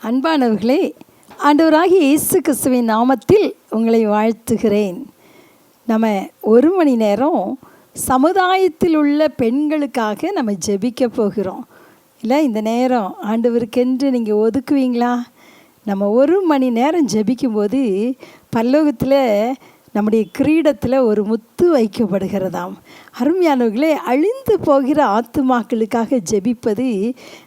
அன்பானவர்களே, ஆண்டவராகிய இயேசு கிறிஸ்துவின் நாமத்தில் உங்களை வாழ்த்துகிறேன். நம்ம ஒரு மணி நேரம் சமுதாயத்தில் உள்ள பெண்களுக்காக நம்ம ஜெபிக்க போகிறோம். இல்லை, இந்த நேரம் ஆண்டவருக்கென்று நீங்கள் ஒதுக்குவீங்களா? நம்ம ஒரு மணி நேரம் ஜெபிக்கும்போது பரலோகத்தில் நம்முடைய கிரீடத்தில் ஒரு முத்து வைக்கப்படுகிறதாம். அருமையானவர்களே, அழிந்து போகிற ஆத்துமாக்களுக்காக ஜெபிப்பது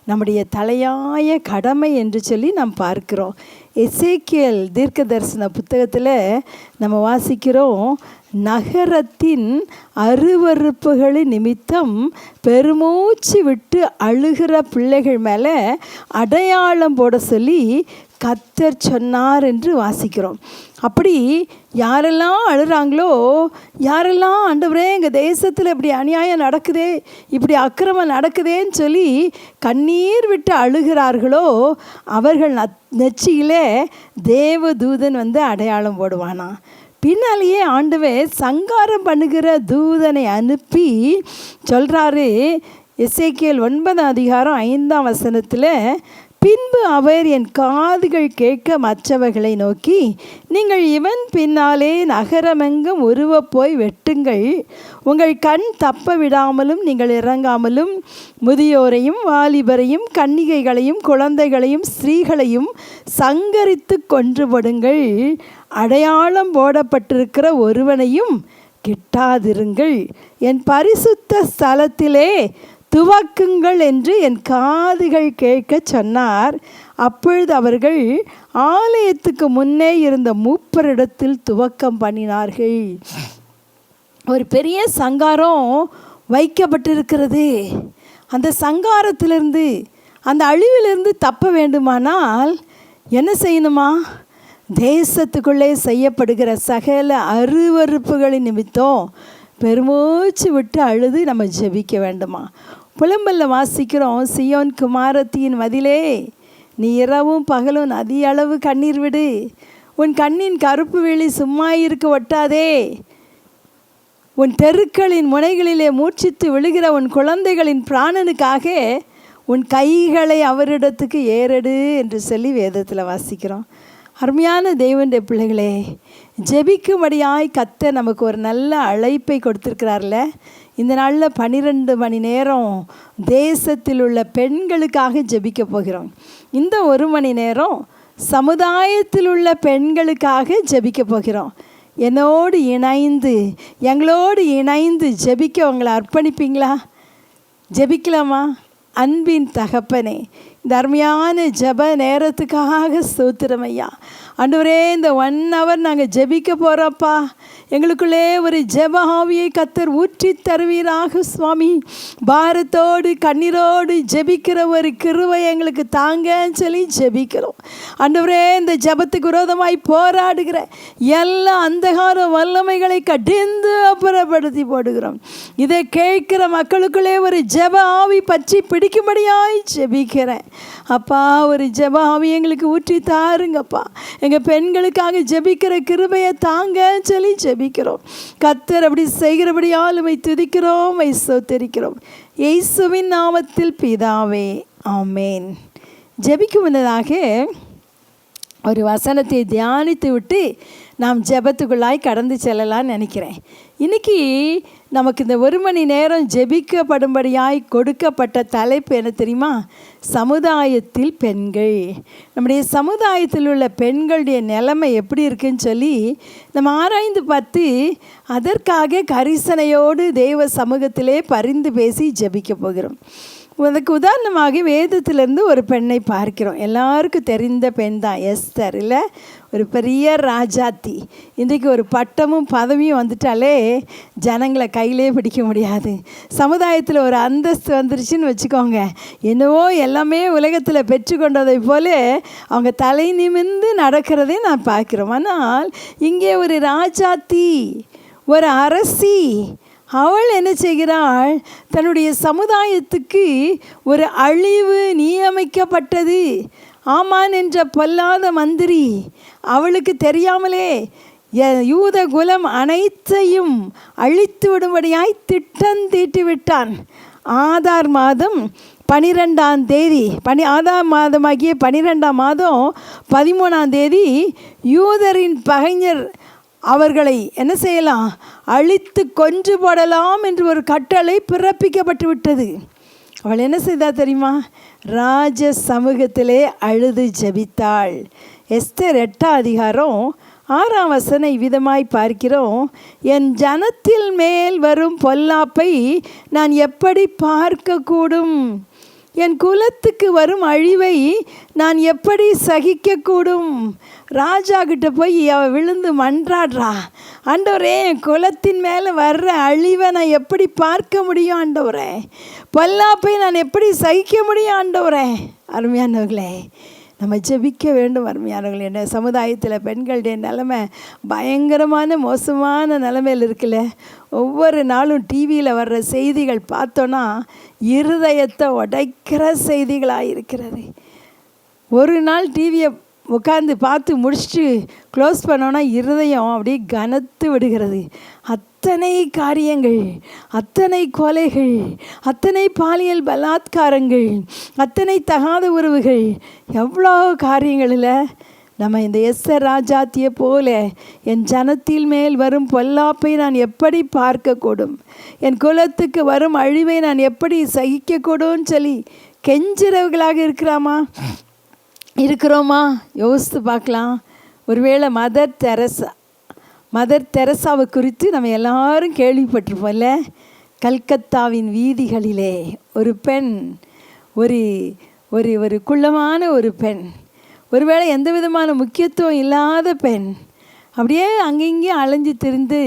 நம்முடைய தலையாய கடமை என்று சொல்லி நாம் பார்க்கிறோம். எசேக்கியேல் தீர்க்க தரிசன புத்தகத்தில் நம்ம வாசிக்கிறோம், நகரத்தின் அருவருப்புகளின் நிமித்தம் பெருமூச்சு விட்டு அழுகிற பிள்ளைகள் மேலே அடையாளம் போட சொல்லி கர்த்தர் சொன்னார் என்று வாசிக்கிறோம். அப்படி யாரெல்லாம் அழுகிறாங்களோ, யாரெல்லாம் ஆண்டவரே எங்கள் தேசத்தில் இப்படி அநியாயம் நடக்குதே, இப்படி அக்கிரமம் நடக்குதேன்னு சொல்லி கண்ணீர் விட்டு அழுகிறார்களோ, அவர்கள் நெச்சியிலே தேவதூதன் வந்து அடையாளம் போடுவானா. பின்னாலேயே ஆண்டவர் சங்காரம் பண்ணுகிற தூதனை அனுப்பி சொல்கிறாரு. எசேக்கியேல் 9:5 பின்பு அவர் என் காதுகள் கேட்க மற்றவர்களை நோக்கி, நீங்கள் இவன் பின்னாலே நகரமெங்கும் போய் வெட்டுங்கள். உங்கள் கண் தப்ப விடாமலும் நீங்கள் இறங்காமலும் முதியோரையும் வாலிபரையும் கன்னிகைகளையும் குழந்தைகளையும் ஸ்திரீகளையும் சங்கரித்து கொன்றுபடுங்கள். அடையாளம் போடப்பட்டிருக்கிற ஒருவனையும் கிட்டாதிருங்கள். என் பரிசுத்த ஸ்தலத்திலே துவக்குங்கள் என்று என் காதுகள் கேட்க சொன்னார். அப்பொழுது அவர்கள் ஆலயத்துக்கு முன்னே இருந்த மூப்பரிடத்தில் துவக்கம் பண்ணினார்கள். ஒரு பெரிய சங்காரம் வைக்கப்பட்டிருக்கிறது. அந்த சங்காரத்திலிருந்து, அந்த அழிவிலிருந்து தப்ப வேண்டுமானால் என்ன செய்யணுமா? தேசத்துக்குள்ளே செய்யப்படுகிற சகல அருவருப்புகளின் நிமித்தம் பெருமூச்சு விட்டு அழுது நம்ம ஜெபிக்க வேண்டுமா? புலம்பல்ல வாசிக்கிறோம், சியோன் குமாரத்தியின் மதிலே நீ இரவும் பகலும் நதி அளவு கண்ணீர் விடு. உன் கண்ணின் கருப்பு வெளி சும்மா இருக்க ஒட்டாதே. உன் தெருக்களின் முனைகளிலே மூர்ச்சித்து விழுகிற உன் குழந்தைகளின் பிராணனுக்காக உன் கைகளை அவரிடத்துக்கு ஏறெடு என்று சொல்லி வேதத்தில் வாசிக்கிறோம். அருமையான தேவனுடைய பிள்ளைகளே, ஜெபிக்கும்படியாய் கர்த்தர் நமக்கு ஒரு நல்ல அழைப்பை கொடுத்துருக்கிறார்ல. இந்த நாளில் 12 மணி நேரம் தேசத்தில் உள்ள பெண்களுக்காக ஜெபிக்க போகிறோம். இந்த ஒரு மணி நேரம் சமுதாயத்தில் உள்ள பெண்களுக்காக ஜெபிக்க போகிறோம். எங்களோடு இணைந்து ஜெபிக்க உங்களை அர்ப்பணிப்பீங்களா? ஜெபிக்கலாமா? அன்பின் தகப்பனே, இந்த அருமையான ஜெப நேரத்துக்காக ஸ்தோத்திரம் ஐயா. ஆண்டவரே, இந்த 1 hour நாங்கள் ஜெபிக்க போகிறோப்பா. எங்களுக்குள்ளே ஒரு ஜெப ஆவியை கர்த்தர் ஊற்றி தருவீராக சுவாமி. பாரத்தோடு கண்ணீரோடு ஜெபிக்கிற ஒரு கிருபை எங்களுக்கு தாங்கன்னு சொல்லி ஜெபிக்கிறோம். ஆண்டவரே, இந்த ஜெபத்துக்கு விரோதமாய் போராடுகிற எல்லா அந்தகார வல்லமைகளை கடிந்து அப்புறப்படுத்தி போடுகிறோம். இதை கேட்கிற மக்களுக்குள்ளே ஒரு ஜெப ஆவி பற்றி பிடிக்கும்படியாய் ஜெபிக்கிறேன் அப்பா. ஒரு ஜெப ஆவி எங்களுக்கு ஊற்றி தாருங்கப்பா. எங்கள் பெண்களுக்காக ஜெபிக்கிற கிருபையை தாங்கன்னு சொல்லி ஜெபிக்கிறோம். கர்த்தர் அப்படி செய்கிறபடியால் உம்மை துதிக்கிறோம், உம்மை ஸ்தோத்திரிக்கிறோம். இயேசுவின் நாமத்தில் பிதாவே, ஆமேன். ஜெபிக்கும் முன்னதாக ஒரு வசனத்தை தியானித்து விட்டு நாம் ஜெபத்துக்குள்ளாய் கடந்து செல்லலான்னு நினைக்கிறேன். இன்றைக்கி நமக்கு இந்த ஒரு மணி நேரம் ஜெபிக்கப்படும்படியாய் கொடுக்கப்பட்ட தலைப்பு என்ன தெரியுமா? சமுதாயத்தில் பெண்கள். நம்முடைய சமுதாயத்தில் உள்ள பெண்களுடைய நிலைமை எப்படி இருக்குன்னு சொல்லி நம்ம ஆராய்ந்து பார்த்து அதற்காக கரிசனையோடு தேவ சமூகத்திலே பரிந்து பேசி ஜெபிக்க போகிறோம். அதுக்கு உதாரணமாக வேதத்திலேருந்து ஒரு பெண்ணை பார்க்கிறோம். எல்லாருக்கும் தெரிந்த பெண் தான் எஸ்தர். இல்லை, ஒரு பெரிய ராஜாத்தி. இன்றைக்கு ஒரு பட்டமும் பதவியும் வந்துட்டாலே ஜனங்களை கையிலே பிடிக்க முடியாது. சமுதாயத்தில் ஒரு அந்தஸ்து வந்துருச்சுன்னு வச்சுக்கோங்க, என்னவோ எல்லாமே உலகத்தில் பெற்றுக்கொண்டதை போல அவங்க தலை நிமிர்ந்து நடக்கிறதே நான் பார்க்குறோம். ஆனால் இங்கே ஒரு ராஜாத்தி, ஒரு அரசி, அவள் என்ன செய்கிறாள்? தன்னுடைய சமுதாயத்துக்கு ஒரு அழிவு நியமிக்கப்பட்டது. ஆமான் என்ற பொல்லாத மந்திரி அவளுக்கு தெரியாமலே யூத குலம் அனைத்தையும் அழித்து விடும்படியாய் திட்டம் தீட்டி விட்டான். ஆதார் மாதம் 12ஆம் தேதி ஆதாம் மாதமாகிய 12ஆம் மாதம் 13ஆம் தேதி யூதரின் பகைஞர் அவர்களை என்ன செய்யலாம், அழித்து கொன்று போடலாம் என்று ஒரு கட்டளை பிறப்பிக்கப்பட்டு விட்டது. அவள் என்ன செய்தா தெரியுமா? ராஜ சமூகத்திலே அழுது ஜெபித்தாள். எஸ்தர் 8ஆம் அதிகாரம் 6ஆம் வசனம் இவ்விதமாய் பார்க்கிறோம். என் ஜனத்தில் மேல் வரும் பொல்லாப்பை நான் எப்படி பார்க்கக்கூடும்? என் குலத்துக்கு வரும் அழிவை நான் எப்படி சகிக்கக்கூடும்? ராஜா கிட்ட போய் அவள் விழுந்து மன்றாடுறா, ஆண்டவரே என் குலத்தின் மேலே வர்ற அழிவை நான் எப்படி பார்க்க முடியும் ஆண்டவரே? பொல்லாப்பை நான் எப்படி சகிக்க முடியும் ஆண்டவரே? அருமையானவர்களே, நம்ம ஜெபிக்க வேண்டும். அருமையானவர்களே, என்ன சமுதாயத்தில் பெண்களுடைய நிலைமை பயங்கரமான மோசமான நிலைமையில் இருக்குல்ல. ஒவ்வொரு நாளும் டிவியில் வர்ற செய்திகள் பார்த்தோன்னா இருதயத்தை உடைக்கிற செய்திகளாக இருக்கிறது. ஒரு நாள் டிவியை உட்காந்து பார்த்து முடிச்சுட்டு க்ளோஸ் பண்ணோன்னா இருதயம் அப்படியே கனத்து விடுகிறது. அத்தனை காரியங்கள், அத்தனை கொலைகள், அத்தனை பாலியல் பலாத்காரங்கள், அத்தனை தகாத உறவுகள், எவ்வளோ காரியங்களில் நம்ம இந்த எஸ்தர் ராஜாத்தியை போல என் ஜனத்தில் மேல் வரும் பொல்லாப்பை நான் எப்படி பார்க்கக்கூடும்? என் குலத்துக்கு வரும் அழிவை நான் எப்படி சகிக்கக்கூடும்னு சொல்லி கெஞ்சிறவர்களாக இருக்கிறோமா? யோசித்து பார்க்கலாம். ஒருவேளை மதர் தெரசாவை குறித்து நம்ம எல்லாரும் கேள்விப்பட்டிருப்போம்ல. கல்கத்தாவின் வீதிகளிலே ஒரு பெண், ஒரு ஒரு குள்ளமான ஒரு பெண், ஒருவேளை எந்த விதமான முக்கியத்துவம் இல்லாத பெண், அப்படியே அங்கேயும் அலைஞ்சு திரிந்து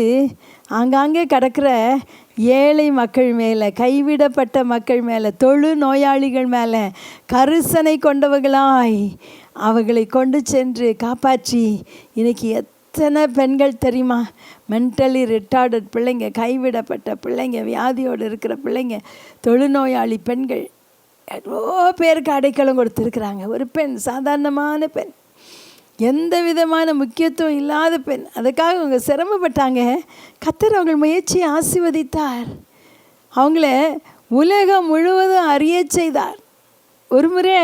ஆங்காங்கே கிடக்கிற ஏழை மக்கள் மேலே, கைவிடப்பட்ட மக்கள் மேலே, தொழு நோயாளிகள் மேலே கரிசனை கொண்டவர்களாய் அவர்களை கொண்டு சென்று காப்பாற்றி இன்றைக்கி எத்தனை பெண்கள் தெரியுமா? மென்டலி ரிட்டார்டட் பிள்ளைங்க, கைவிடப்பட்ட பிள்ளைங்க, வியாதியோடு இருக்கிற பிள்ளைங்க, தொழுநோயாளி பெண்கள் எவ்வளோ பேருக்கு அடைக்கலம் கொடுத்துருக்குறாங்க. ஒரு பெண், சாதாரணமான பெண், எந்த விதமான முக்கியத்துவம் இல்லாத பெண், அதுக்காக அவங்க சிரமப்பட்டாங்க. கர்த்தர் அவங்கள் முயற்சியை ஆசீர்வதித்தார், அவங்கள உலகம் முழுவதும் அறிய செய்தார். ஒரு முறை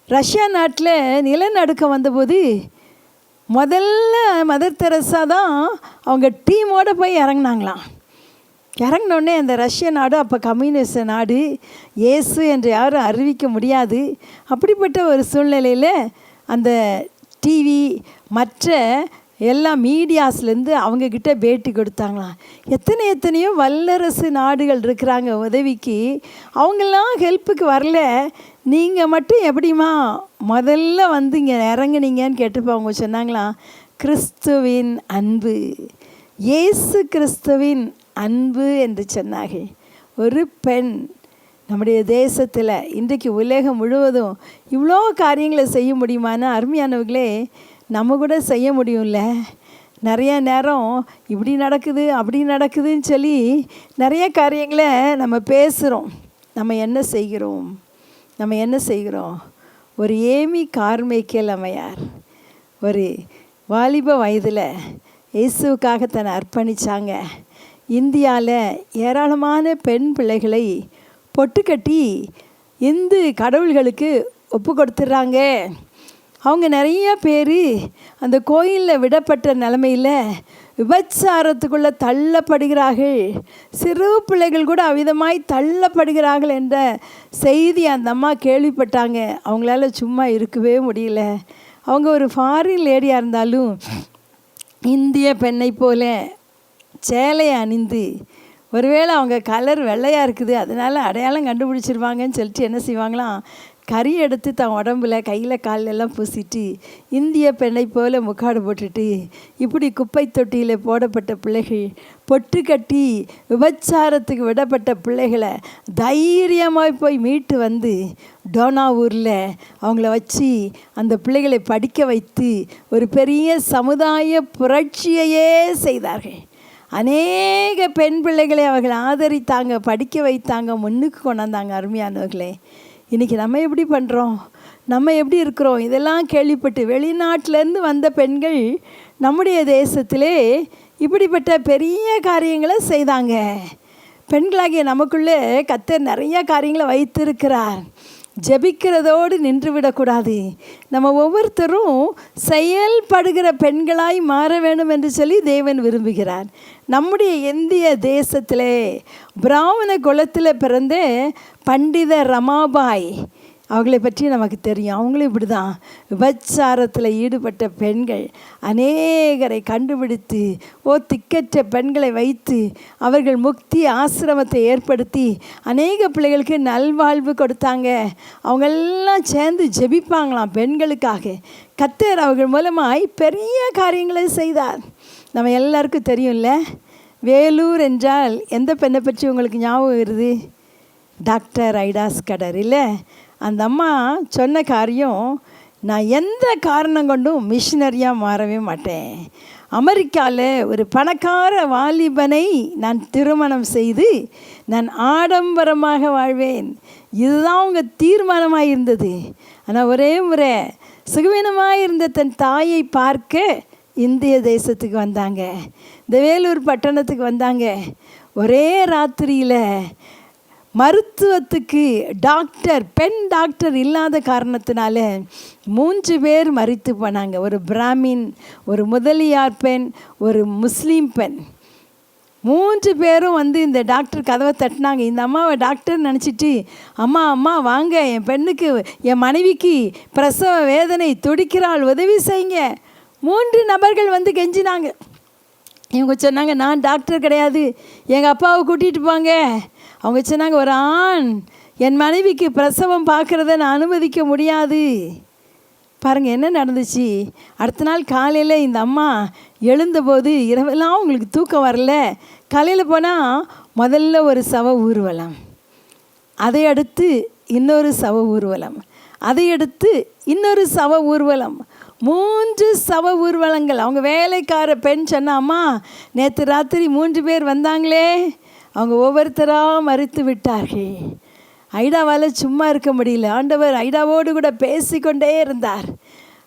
ரஷ்யா நாட்டில் நிலநடுக்கம் வந்தபோது முதல்ல மதர் தெரசா தான் அவங்க டீமோடு போய் இறங்கினாங்களாம். இறங்கினோடனே அந்த ரஷ்ய நாடு அப்போ கம்யூனிஸ்ட் நாடு, இயேசு என்று யாரும் அறிவிக்க முடியாது. அப்படிப்பட்ட ஒரு சூழ்நிலையில் அந்த டிவி மற்ற எல்லா மீடியாஸ்லேருந்து அவங்கக்கிட்ட பேட்டி கொடுத்தாங்களாம். எத்தனையோ வல்லரசு நாடுகள் இருக்கிறாங்க உதவிக்கு, அவங்கெல்லாம் ஹெல்ப்புக்கு வரல, நீங்கள் மட்டும் எப்படிமா முதல்ல வந்து இங்கே இறங்குனீங்கன்னு கேட்டுப்போ அவங்க சொன்னாங்களாம், கிறிஸ்துவின் அன்பு, இயேசு கிறிஸ்துவின் அன்பு என்று சொன்னார்கள். ஒரு பெண் நம்முடைய தேசத்தில் இன்றைக்கு உலகம் முழுவதும் இவ்வளோ காரியங்களை செய்ய முடியுமானா? அருமையானவர்களே, நம்ம கூட செய்ய முடியும்ல. நிறைய நேரம் இப்படி நடக்குது அப்படி நடக்குதுன்னு சொல்லி நிறைய காரியங்களை நம்ம பேசுகிறோம். நம்ம என்ன செய்கிறோம்? ஒரு ஏமி கார்மைக்கேல் அம்மையார் ஒரு வாலிப வயதில் இயேசுவுக்காக தன்னை அர்ப்பணித்தாங்க. இந்தியாவில் ஏராளமான பெண் பிள்ளைகளை பொட்டு கட்டி இந்து கடவுள்களுக்கு ஒப்பு கொடுத்துட்றாங்க. அவங்க நிறைய பேர் அந்த கோயிலில் விடப்பட்ட நிலைமையில் விபச்சாரத்துக்குள்ளே தள்ளப்படுகிறார்கள். சிறு பிள்ளைகள் கூட அவ்விதமாய் தள்ளப்படுகிறார்கள் என்ற செய்தி அந்த அம்மா கேள்விப்பட்டாங்க. அவங்களால சும்மா இருக்கவே முடியல. அவங்க ஒரு ஃபாரின் லேடியாக இருந்தாலும் இந்திய பெண்ணை போல சேலையை அணிந்து, ஒருவேளை அவங்க கலர் வெள்ளையாக இருக்குது அதனால் அடையாளம் கண்டுபிடிச்சிருவாங்கன்னு சொல்லிட்டு என்ன செய்வாங்களாம், கறி எடுத்து தன் உடம்புல கையில் காலெல்லாம் பூசிட்டு இந்திய பெண்ணை போல் முக்காடு போட்டுட்டு இப்படி குப்பை தொட்டியில் போடப்பட்ட பிள்ளைகள், பொட்டு கட்டி விபச்சாரத்துக்கு விடப்பட்ட பிள்ளைகளை தைரியமாக போய் மீட்டு வந்து டோனாவூரில் அவங்கள வச்சு அந்த பிள்ளைகளை படிக்க வைத்து ஒரு பெரிய சமுதாய புரட்சியையே செய்தார்கள். அநேக பெண் பிள்ளைகளை அவர்கள் ஆதரித்தாங்க, படிக்க வைத்தாங்க, முன்னுக்கு கொண்டாந்தாங்க. அருமையானவர்களே, இன்றைக்கி நம்ம எப்படி பண்ணுறோம், நம்ம எப்படி இருக்கிறோம்? இதெல்லாம் கேள்விப்பட்டு வெளிநாட்டிலேருந்து வந்த பெண்கள் நம்முடைய தேசத்திலே இப்படிப்பட்ட பெரிய காரியங்களை செய்தாங்க. பெண்களாகிய நமக்குள்ளே கர்த்தர் நிறைய காரியங்களை வைத்திருக்கிறார். ஜெபிக்கிறதோடு நின்று விடக்கூடாது. நம்ம ஒவ்வொருத்தரும் செயல்படுகிற பெண்களாய் மாற வேண்டும் என்று சொல்லி தேவன் விரும்புகிறார். நம்முடைய இந்திய தேசத்திலே பிராமண குலத்தில் பிறந்த பண்டித ரமாபாய் அவங்களை பற்றி நமக்கு தெரியும். அவங்களும் இப்படி தான் விபச்சாரத்தில் ஈடுபட்ட பெண்கள் அநேகரை கண்டுபிடித்து திக்கற்ற பெண்களை வைத்து அவர்கள் முக்தி ஆசிரமத்தை ஏற்படுத்தி அநேக பிள்ளைகளுக்கு நல்வாழ்வு கொடுத்தாங்க. அவங்கெல்லாம் சேர்ந்து ஜெபிப்பாங்களாம் பெண்களுக்காக. கர்த்தர் அவர்கள் மூலமாய் பெரிய காரியங்களை செய்தார். நம்ம எல்லாருக்கும் தெரியும்ல, வேலூர் என்றால் எந்த பெண்ணை பற்றி உங்களுக்கு ஞாபகம் வருது? டாக்டர் ஐடா ஸ்கடர் இல்லை? அந்த அம்மா சொன்ன காரியம், நான் எந்த காரணம் கொண்டும் மிஷினரியாக மாறவே மாட்டேன். அமெரிக்காவில் ஒரு பணக்கார வாலிபனை நான் திருமணம் செய்து நான் ஆடம்பரமாக வாழ்வேன். இதுதான் அவங்க தீர்மானமாக இருந்தது. ஆனால் ஒரே முறை சுகவீனமாக இருந்த தன் தாயை பார்க்க இந்திய தேசத்துக்கு வந்தாங்க. இந்த வேலூர் பட்டணத்துக்கு வந்தாங்க. ஒரே ராத்திரியில் மருத்துவத்துக்கு பெண் டாக்டர் இல்லாத காரணத்தினால 3 பேர் மரித்து போனாங்க. ஒரு பிராமின், ஒரு முதலியார் பெண், ஒரு முஸ்லீம் பெண். 3 பேரும் வந்து இந்த டாக்டர் கதவை தட்டினாங்க. இந்த அம்மாவை டாக்டர் நினச்சிட்டு, அம்மா வாங்க, என் பெண்ணுக்கு, என் மனைவிக்கு பிரசவ வேதனை, துடிக்கிறாள், உதவி செய்யுங்க. 3 நபர்கள் வந்து கெஞ்சினாங்க. இவங்க சொன்னாங்க, நான் டாக்டர் கிடையாது, எங்கள் அப்பாவை கூட்டிகிட்டு போங்க. அவங்க சொன்னாங்க, ஒரு ஆண் என் மனைவிக்கு பிரசவம் பார்க்குறத நான் அனுமதிக்க முடியாது. பாருங்கள் என்ன நடந்துச்சு. அடுத்த நாள் காலையில் இந்த அம்மா எழுந்தபோது இரவெல்லாம் உங்களுக்கு தூக்கம் வரல. காலையில் போனால் முதல்ல ஒரு சவ ஊர்வலம், அதை அடுத்து இன்னொரு சவ ஊர்வலம், அதை அடுத்து இன்னொரு சவ ஊர்வலம், 3 சவ ஊர்வலங்கள். அவங்க வேலைக்கார பெண் சொன்னாம்மா, நேற்று ராத்திரி 3 பேர் வந்தாங்களே, அவங்க ஒவ்வொருத்தராக மறித்து விட்டார்கள். ஐடாவால் சும்மா இருக்க முடியல. ஆண்டவர் ஐடாவோடு கூட பேசிக்கொண்டே இருந்தார்.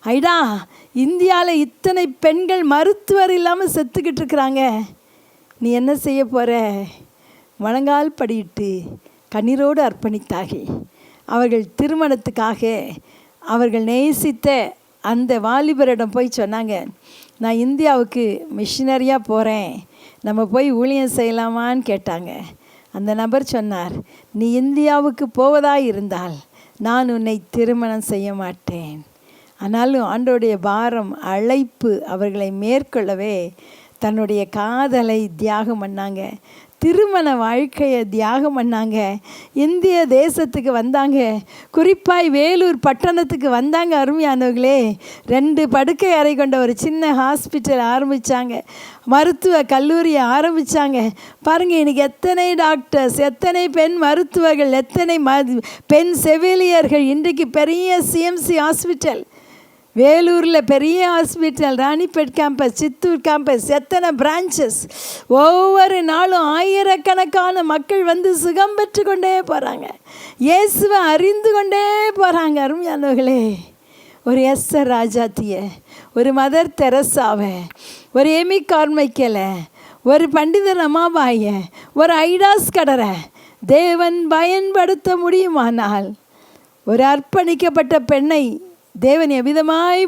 ஐடா, இந்தியாவில் இத்தனை பெண்கள் மருத்துவர் இல்லாமல் செத்துக்கிட்டு இருக்கிறாங்க, நீ என்ன செய்ய போகிற? முழங்கால் படியிட்டு கண்ணீரோடு அர்ப்பணித்தார்கள். அவர்கள் திருமணத்துக்காக அவர்கள் நேசித்த அந்த வாலிபரிடம் போய் சொன்னாங்க, நான் இந்தியாவுக்கு மிஷினரியாக போகிறேன், நம்ம போய் ஊழியம் செய்யலாமான்னு கேட்டாங்க. அந்த நபர் சொன்னார், நீ இந்தியாவுக்கு போவதாக இருந்தால் நான் உன்னை திருமணம் செய்ய மாட்டேன். ஆனாலும் ஆண்டவருடைய பாரம், அழைப்பு அவர்களை மேற்கொள்ளவே தன்னுடைய காதலை தியாகம் பண்ணாங்க. திருமண வாழ்க்கையை தியாகம் பண்ணாங்க. இந்திய தேசத்துக்கு வந்தாங்க. குறிப்பாய் வேலூர் பட்டணத்துக்கு வந்தாங்க. அருமையானவர்களே, 2 படுக்கை அறை கொண்ட ஒரு சின்ன ஹாஸ்பிட்டல் ஆரம்பித்தாங்க. மருத்துவ கல்லூரியை ஆரம்பித்தாங்க. பாருங்கள், இன்றைக்கி எத்தனை டாக்டர்ஸ், எத்தனை பெண் மருத்துவர்கள், எத்தனை பெண் செவிலியர்கள். இன்றைக்கு பெரிய சிஎம்சி ஹாஸ்பிட்டல், வேலூரில் பெரிய hospital, Ranipet campus, Chittoor campus, எத்தனை பிரான்ச்சஸ். ஒவ்வொரு நாளும் ஆயிரக்கணக்கான மக்கள் வந்து சுகம் பெற்று கொண்டே போகிறாங்க, இயேசுவை அறிந்து கொண்டே போகிறாங்க. அருமையானவர்களே, ஒரு எஸ்தர் ராஜாத்தியை, ஒரு மதர் தெரசாவை, ஒரு எமி கார்மைக்கலை, ஒரு பண்டித ரமாபாயை, ஒரு ஐடா ஸ்கடரை தேவன் பயன்படுத்த முடியுமானால், ஒரு அர்ப்பணிக்கப்பட்ட பெண்ணை தேவன் எவ்விதமாய்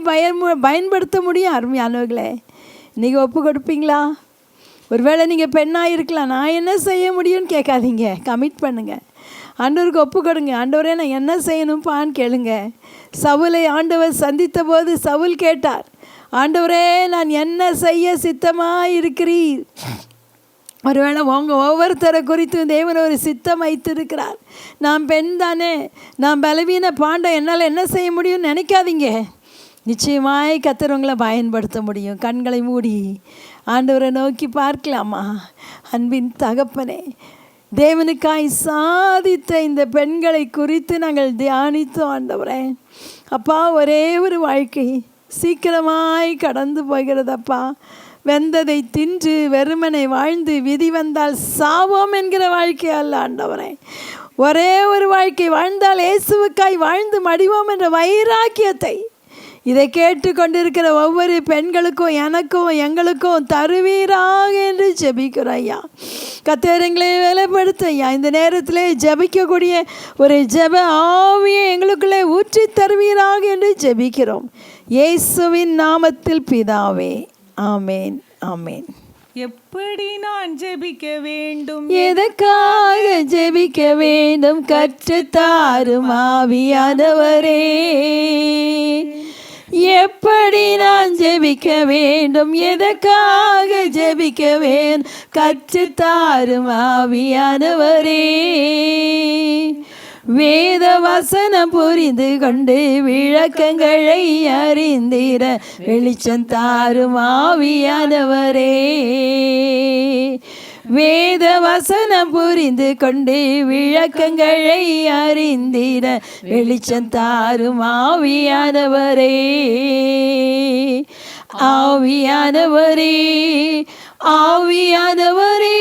பயன்படுத்த முடியும். அருமையானவர்களே, இன்றைக்கி ஒப்பு கொடுப்பீங்களா? ஒருவேளை நீங்கள் பெண்ணாக இருக்கலாம், நான் என்ன செய்ய முடியும்னு கேட்காதீங்க, கமிட் பண்ணுங்கள். ஆண்டவருக்கு ஒப்பு கொடுங்க. ஆண்டவரே, நான் என்ன செய்யணும்ப்பான்னு கேளுங்க. சவுலை ஆண்டவர் சந்தித்த போது சவுல் கேட்டார், ஆண்டவரே, நான் என்ன செய்ய சித்தமாக இருக்கிறீர்? ஒருவேளை உங்கள் ஒவ்வொருத்தரை குறித்தும் தேவன் ஒரு சித்தம் வைத்திருக்கிறார். நான் பெண் தானே, நான் பலவீன பாண்டம், என்னால் என்ன செய்ய முடியும்னு நினைக்காதீங்க. நிச்சயமாய் கர்த்தர் உங்களை பயன்படுத்த முடியும். கண்களை மூடி ஆண்டவரை நோக்கி பார்க்கலாமா? அன்பின் தகப்பனே, தேவனுக்காய் சாதித்த இந்த பெண்களை குறித்து நாங்கள் தியானித்தோம். ஆண்டவரே அப்பா, ஒரே ஒரு வாழ்க்கை சீக்கிரமாய் கடந்து போகிறதப்பா. வெந்ததை தின்று வெறுமனை வாழ்ந்து விதி வந்தால் சாவோம் என்கிற வாழ்க்கை அல்ல ஆண்டவரே. ஒரே ஒரு வாழ்க்கை வாழ்ந்தால் இயேசுவுக்காய் வாழ்ந்து மடிவோம் என்ற வைராக்கியத்தை இதை கேட்டுக்கொண்டிருக்கிற ஒவ்வொரு பெண்களுக்கும் எனக்கும் எங்களுக்கும் தருவீராக என்று ஜெபிக்கிறோம் ஐயா. கர்த்தரை வேலைப்படுத்த ஐயா. இந்த நேரத்தில் ஜெபிக்கக்கூடிய ஒரு ஜெப ஆவியை எங்களுக்குள்ளே ஊற்றி தருவீராக என்று ஜெபிக்கிறோம். இயேசுவின் நாமத்தில் பிதாவே, ஆமேன், ஆமேன். எப்படி நான் ஜெபிக்க வேண்டும், எதற்காக ஜெபிக்க வேண்டும், கற்றுத்தாரும் ஆவியானவரே. எப்படி நான் ஜெபிக்க வேண்டும், எதற்காக ஜெபிக்க வேண்டும், கற்றுத்தாரும் ஆவியானவரே. வேத வசனம் புரிந்து கொண்டு விளக்கங்களை அறிந்திட வெளிச்சம் தாரும் ஆவியானவரே. வேத வசனம் புரிந்து கொண்டு விளக்கங்களை அறிந்திட வெளிச்சம் தாரும் ஆவியானவரே. ஆவியானவரே, ஆவியானவரே,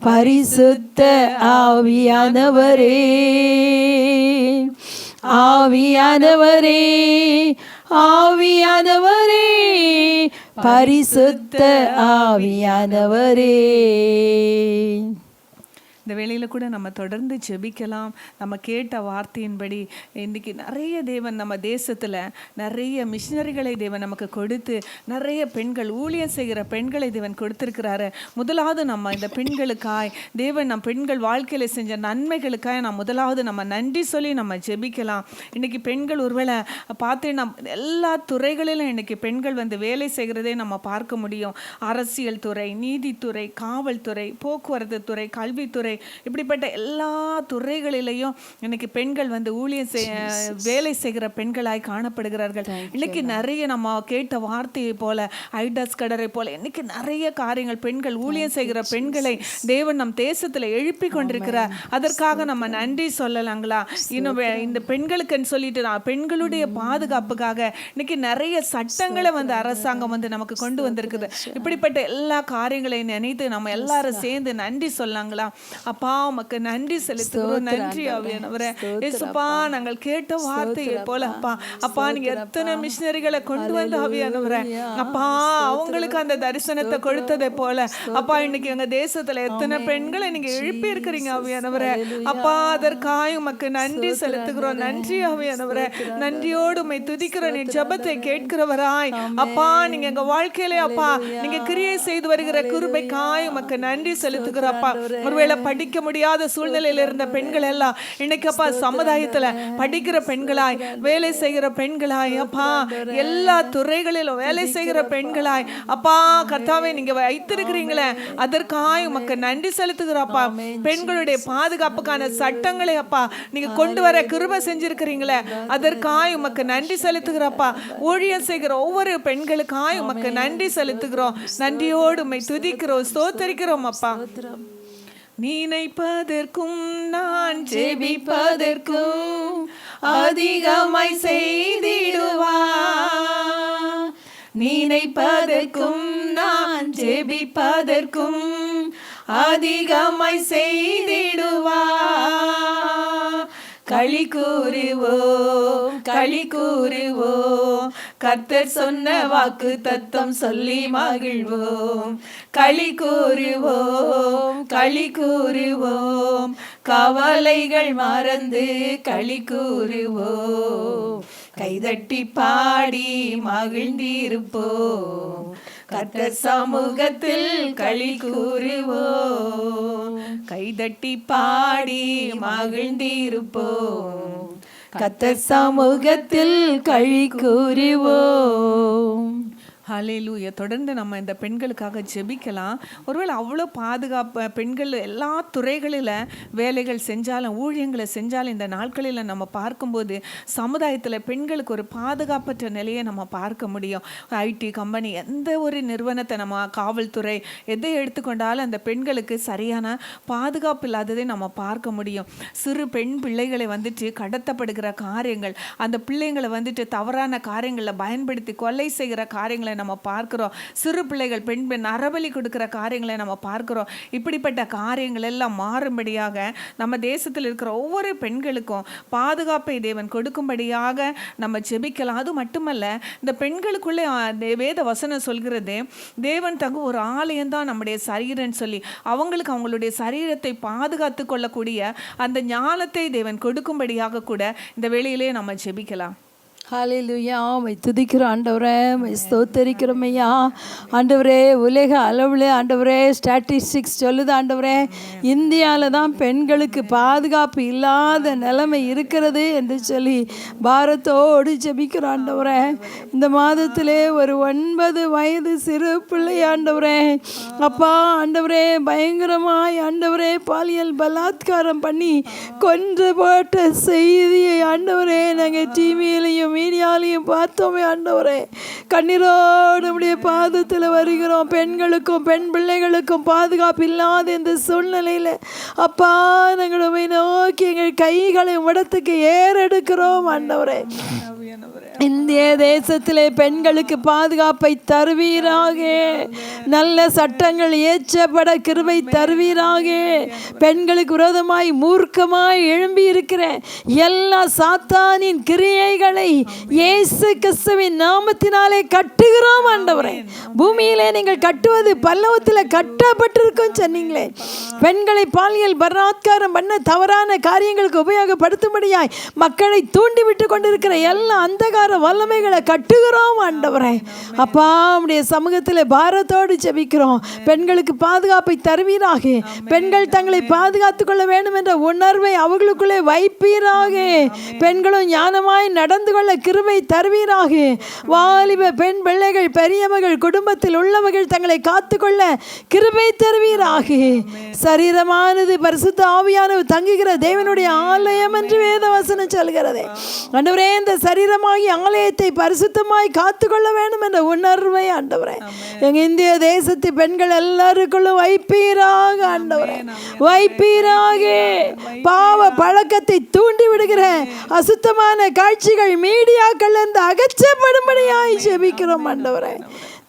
பரிசுத்த ஆவியானவரே. ஆவியானவரே, ஆவியானவரே, பரிசுத்த ஆவியானவரே. இந்த வேளையில் கூட நம்ம தொடர்ந்து ஜெபிக்கலாம். நம்ம கேட்ட வார்த்தையின்படி இன்றைக்கி நிறைய தேவன் நம்ம தேசத்தில் நிறைய மிஷினரிகளை தேவன் நமக்கு கொடுத்து நிறைய பெண்கள் ஊழியம் செய்கிற பெண்களை தேவன் கொடுத்துருக்கிறாரு. முதலாவது நம்ம இந்த பெண்களுக்காய் தேவன் நம் பெண்கள் வாழ்க்கையில் செஞ்ச நன்மைகளுக்காய் முதலாவது நம்ம நன்றி சொல்லி நம்ம ஜெபிக்கலாம். இன்றைக்கி பெண்கள் ஒருவேளை பார்த்து எல்லா துறைகளிலும் இன்றைக்கி பெண்கள் வேலை செய்கிறதே நம்ம பார்க்க முடியும். அரசியல் துறை, நீதித்துறை, காவல்துறை, போக்குவரத்து துறை, கல்வித்துறை, இப்படிப்பட்ட எல்லா துறைகளிலையும் இன்னைக்கு பெண்கள் ஊழியம் வேலை செய்கிற பெண்களாய் காணப்படுகிறார்கள். இன்னைக்கு நிறைய நம்ம கேட்ட வார்த்தையை போல ஐடாஸ் கடரை போல இன்னைக்கு நிறைய காரியங்கள் பெண்கள் ஊழியம் செய்கிற பெண்களை தேவன் நம் தேசத்துல எழுப்பி கொண்டிருக்கிறார். அதற்காக நம்ம நன்றி சொல்லலாங்களா? இன்னும் இந்த பெண்களுக்குன்னு சொல்லிட்டு பெண்களுடைய பாதுகாப்புக்காக இன்னைக்கு நிறைய சட்டங்களை அரசாங்கம் நமக்கு கொண்டு வந்திருக்குது. இப்படிப்பட்ட எல்லா காரியங்களையும் நினைத்து நம்ம எல்லாரும் சேர்ந்து நன்றி சொல்லாங்களா? அப்பா உமக்கு நன்றி செலுத்துகிறோம். நன்றி ஆவியானவரே. இயேசுப்பா, நாங்கள் கேட்ட வார்த்தையை போல அப்பா நீங்க எத்தனை மிஷினரிகளை கொண்டு வந்து ஆவியானவரே அப்பா அவங்களுக்கு அந்த தரிசனத்தை கொடுத்ததை போல அப்பா இன்னைக்கு எங்க தேசத்துல எத்தனை பெண்களை நீங்க எழுப்பி இருக்கிறீங்க ஆவியானவரே. அப்பா அதற்காக உமக்கு நன்றி செலுத்துகிறோம். நன்றி ஆவியானவரே. நன்றியோடு உம்மை துதிக்கிறோம். நீ ஜெபத்தை கேட்கிறவராய் அப்பா நீங்க எங்க வாழ்க்கையிலே அப்பா நீங்க கிரியை செய்து வருகிற கிருபைக்காய் உமக்கு நன்றி செலுத்துகிறோம். அப்பா ஒருவேளை படிக்க முடியாத சூழ்நிலையில் இருந்த பெண்கள் எல்லாம் இன்னைக்கு அப்பா சமுதாயத்துல படிக்கிற பெண்களாய், வேலை செய்கிற பெண்களாய், அப்பா எல்லா துறைகளிலும் வேலை செய்கிற பெண்களாய் அப்பா கர்த்தாவே நீங்க வைத்திருக்கிறீங்களே அதற்காக உமக்கு நன்றி செலுத்துகிறப்பா. பெண்களுடைய பாதுகாப்புக்கான சட்டங்களை அப்பா நீங்க கொண்டு வர கிருபை செஞ்சிருக்கிறீங்களே அதற்காக உமக்கு நன்றி செலுத்துகிறப்பா. ஊழியம் செய்கிற ஒவ்வொரு பெண்களுக்காக உமக்கு நன்றி செலுத்துகிறோம். நன்றியோடு உம்மை துதிக்கிறோம், ஸ்தோத்தரிக்கிறோம் அப்பா. நினைப்பதற்கும் நான் ஜெபிப்பதற்கும் அதிகமாய் செய்திடுவா. நினைப்பதற்கும் நான் ஜெபிப்பதற்கும் அதிகமாய் செய்திடுவா. களி கூறுவோம், களி கூறுவோம், கர்த்தர் சொன்ன வாக்கு தத்தம் சொல்லி மகிழ்வோம். களி கூறுவோம், களி கூறுவோம், கவலைகள் மறந்து களி கூறுவோம். கைதட்டி பாடி மகிழ்ந்திருப்போம். கர்த்தர் சமூகத்தில் களி கூறுவோம். கைதட்டி பாடி மகிழ்ந்திருப்போம். கர்த்தர் சமூகத்தில் களி கூறுவோம். ஹல்லேலூயா. தொடர்ந்து நம்ம இந்த பெண்களுக்காக ஜெபிக்கலாம். ஒருவேளை அவ்வளோ பாதுகாப்பு பெண்கள் எல்லா துறைகளில் வேலைகள் செஞ்சாலும் ஊழியங்களை செஞ்சாலும் இந்த நாட்களில் நம்ம பார்க்கும்போது சமுதாயத்தில் பெண்களுக்கு ஒரு பாதுகாப்பற்ற நிலையை நம்ம பார்க்க முடியும். ஐடி கம்பெனி எந்த ஒரு நிறுவனத்தை நம்ம காவல்துறை எதை எடுத்துக்கொண்டாலும் அந்த பெண்களுக்கு சரியான பாதுகாப்பு இல்லாததை நம்ம பார்க்க முடியும். சிறு பெண் பிள்ளைகளை கடத்தப்படுகிற காரியங்கள், அந்த பிள்ளைங்களை தவறான காரியங்களில் பயன்படுத்தி கொலை செய்கிற காரியங்களை காரியங்களை நம்ம பார்க்கிறோம். சிறு பிள்ளைகள் பெண் நரபலி கொடுக்கிற காரியங்களை நம்ம பார்க்கிறோம். இப்படிப்பட்ட காரியங்கள் எல்லாம் மாறும்படியாக நம்ம தேசத்தில் இருக்கிற ஒவ்வொரு பெண்களுக்கும் பாதுகாப்பை தேவன் கொடுக்கும்படியாக நம்ம ஜெபிக்கலாம். அது மட்டுமல்ல, இந்த பெண்களுக்குள்ளே வேத வசனம் சொல்கிறது, தேவன் தகு ஒரு ஆலயம்தான் நம்முடைய சரீரம்னு சொல்லி அவங்களுக்கு அவங்களுடைய சரீரத்தை பாதுகாத்து கொள்ளக்கூடிய அந்த ஞானத்தை தேவன் கொடுக்கும்படியாக கூட இந்த வேளையிலே நம்ம ஜெபிக்கலாம். ஹல்லேலூயா. உம்மை துதிக்கிறோம் ஆண்டவரே, உம்மை ஸ்தோத்தரிக்கிறோம் ஐயா. ஆண்டவரே, உலக அளவில் ஆண்டவரே ஸ்டாட்டிஸ்டிக்ஸ் சொல்லுது ஆண்டவரே, இந்தியாவில் தான் பெண்களுக்கு பாதுகாப்பு இல்லாத நிலைமை இருக்கிறது என்று சொல்லி பாரத்தோடு ஜெபிக்கிறோம் ஆண்டவரே. இந்த மாதத்திலே ஒரு 9 வயது சிறு பிள்ளை ஆண்டவரே, அப்பா ஆண்டவரே, பயங்கரமாய் ஆண்டவரே பாலியல் பலாத்காரம் பண்ணி கொன்று போட்ட செய்தியை ஆண்டவரே நாங்கள் டிவியிலையும் மீடியாலையும் பார்த்தோமே ஆண்டவரே. கண்ணீரோடு நம்முடைய பாதத்தில் வருகிறோம். பெண்களுக்கும் பெண் பிள்ளைகளுக்கும் பாதுகாப்பு இல்லாத இந்த சூழ்நிலையில் அப்பா நாங்கள் உம்மை நோக்கி எங்கள் கைகளை உடத்துக்கு ஏறெடுக்கிறோம் ஆண்டவரே. இந்திய தேசத்திலே பெண்களுக்கு பாதுகாப்பை தருவீராக. நல்ல சட்டங்கள் இயற்றப்பட கிருபை தருவீராக. பெண்களுக்கு விரோதமாய் மூர்க்கமாய் எழும்பி இருக்கிற எல்லா சாத்தானின் கிரியைகளை இயேசு கிறிஸ்துவின் நாமத்தினாலே கட்டுகிறோம் ஆண்டவரே. பூமியிலே நீங்கள் கட்டுவது பல்லவத்தில் கட்டப்பட்டிருக்கும் சொன்னீங்களே. பெண்களை பாலியல் பலாத்காரம் பண்ண தவறான காரியங்களுக்கு உபயோகப்படுத்தும்படியாய் மக்களை தூண்டிவிட்டு கொண்டிருக்கிற எல்லா அந்தகார வல்லமைகளை கட்டுகிறோம் ஆண்டவரே. அப்பா உம்முடைய சமூகத்தில் பாரத்தோடு ஜெபிக்கிறோம். பெண்களுக்கு பாதுகாப்பை தருவீராக. பெண்கள் தங்களை பாதுகாத்துக் கொள்ள வேண்டும் என்ற உணர்வை அவர்களுக்குள்ளே வைப்பீராக. பெண்களும் ஞானமாய் நடந்து கொள்ள கிருபை தருவீராக. வாலிப பெண் பிள்ளைகள் பெரியவர்கள் குடும்பத்தில் உள்ளவர்கள் தங்களை காத்துக்கொள்ள கிருபை தருவீராக. சரீரமானது பரிசுத்த ஆவியானவர் தங்குகிற தேவனுடைய ஆலயம் என்று வேதவசனம் சொல்கிறது ஆண்டவரே. இந்த சரீரமாகி ஆலயத்தை பரிசுத்தமாய் காத்துக்கொள்ள வேண்டும் என்ற உணர்வை ஆண்டவரே எங்க இந்திய தேசத்து பெண்கள் எல்லாருக்குள்ளும் வைப்பீராக ஆண்டவரே, வைப்பீராக. பாவ பழக்கத்தை தூண்டி விடுகிற அசுத்தமான காட்சிகள் மீடியாக்கள் இருந்து அகற்றப்படும்படியாய் ஜெபிக்கிறோம் ஆண்டவரே.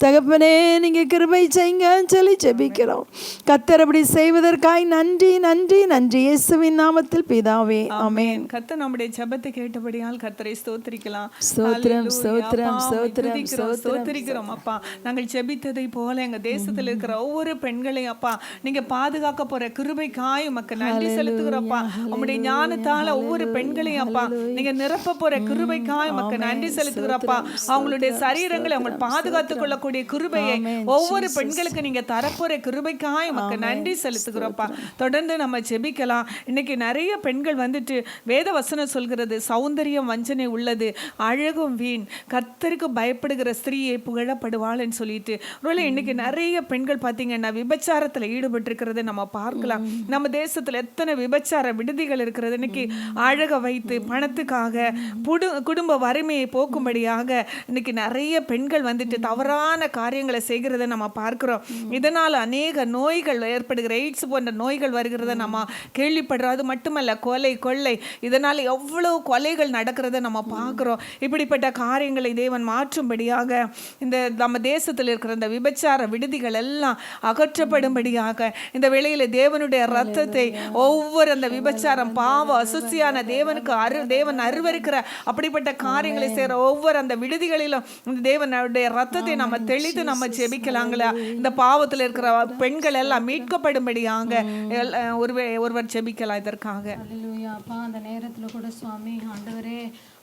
தகப்பனே, நீங்க கிருபை செய்யுங்க சொல்லி ஜெபிக்கிறோம். கர்த்தர் அப்படி செய்வதற்காய் நன்றி நன்றி நன்றி. இயேசுவின் நாமத்தில் பிதாவே, ஆமென். கர்த்தர் நம்முடைய ஜெபத்தை கேட்டபடியால் கர்த்தரை ஸ்தோத்திரிக்கலாம். ஸ்தோத்திரம் ஸ்தோத்திரம் ஸ்தோத்திரம் ஸ்தோத்திரிக்கிறோம் அப்பா. நாங்கள் ஜெபித்ததை போல எங்க தேசத்தில் இருக்கிற ஒவ்வொரு பெண்களையும் அப்பா நீங்க பாதுகாக்க போற கிருபைக்காய் உமக்கு நன்றி செலுத்துகிறோம்ப்பா. உம்முடைய ஞானத்தால ஒவ்வொரு பெண்களையும் அப்பா நீங்க நிரப்ப போற கிருபைக்காய் உமக்கு நன்றி செலுத்துகிறப்பா. அவங்களுடைய சரீரங்களை அவங்க பாதுகாத்துக் கொள்ள கிருபையை ஒவ்வொரு பெண்களுக்கு நீங்க தரப்போற கிருபைக்காய் உமக்கு நன்றி செலுத்துகிறோம்ப்பா. தொடர்ந்து நம்ம ஜெபிக்கலாம். இன்னைக்கு நிறைய பெண்கள் வந்துட்டு வேத வசனம் சொல்கிறது, சௌந்தரியம் வஞ்சனை உள்ளது, அழகும் வீண், கர்த்தருக்கு பயப்படுகிற ஸ்திரீயை புகழப்படுவாள்னு சொல்லிட்டு. ஒருவேளை இன்னைக்கு நிறைய பெண்கள் பார்த்தீங்கன்னா விபச்சாரத்தில் ஈடுபட்டிருக்கிறது நம்ம பார்க்கலாம். நம்ம தேசத்துல எத்தனை விபச்சார விடுதிகள் இருக்கிறது. இன்னைக்கு அழக வைத்து பணத்துக்காக குடும்ப வறுமையை போக்கும்படியாக இன்னைக்கு நிறைய பெண்கள் வந்துட்டு தவறான காரியங்களை செய்கிறத நம்ம பார்க்கிறோம். இதனால் அநேக நோய்கள் ஏற்படுகிற, எய்ட்ஸ் போன்ற நோய்கள் வருகிறத நம்ம கேள்விப்படுறோம். அது மட்டுமல்ல, கொலை கொள்ளை, இதனால் எவ்வளவு கொலைகள் நடக்கிறத நம்ம பார்க்கிறோம். இப்படிப்பட்ட காரியங்களை தேவன் மாற்றும்படியாக இந்த நம்ம தேசத்தில் இருக்கிற இந்த விபச்சார விடுதிகள் எல்லாம் அகற்றப்படும்படியாக இந்த வேளையில தேவனுடைய ரத்தத்தை ஒவ்வொரு அந்த விபச்சாரம் பாவ அசுசியான தேவன் அருவருக்கிற அப்படிப்பட்ட காரியங்களை செய்கிற ஒவ்வொரு அந்த விடுதிகளிலும் இந்த தேவனுடைய ரத்தத்தை நம்ம தெளித்து நம்ம ஜெபிக்கலாங்களா? இந்த பாவத்தில் இருக்கிற பெண்கள் எல்லாம் மீட்கப்படும்படியாக ஒருவர் ஜெபிக்கலாம் இதற்காக. அப்பா அந்த நேரத்துல கூட சுவாமி ஆண்டவரே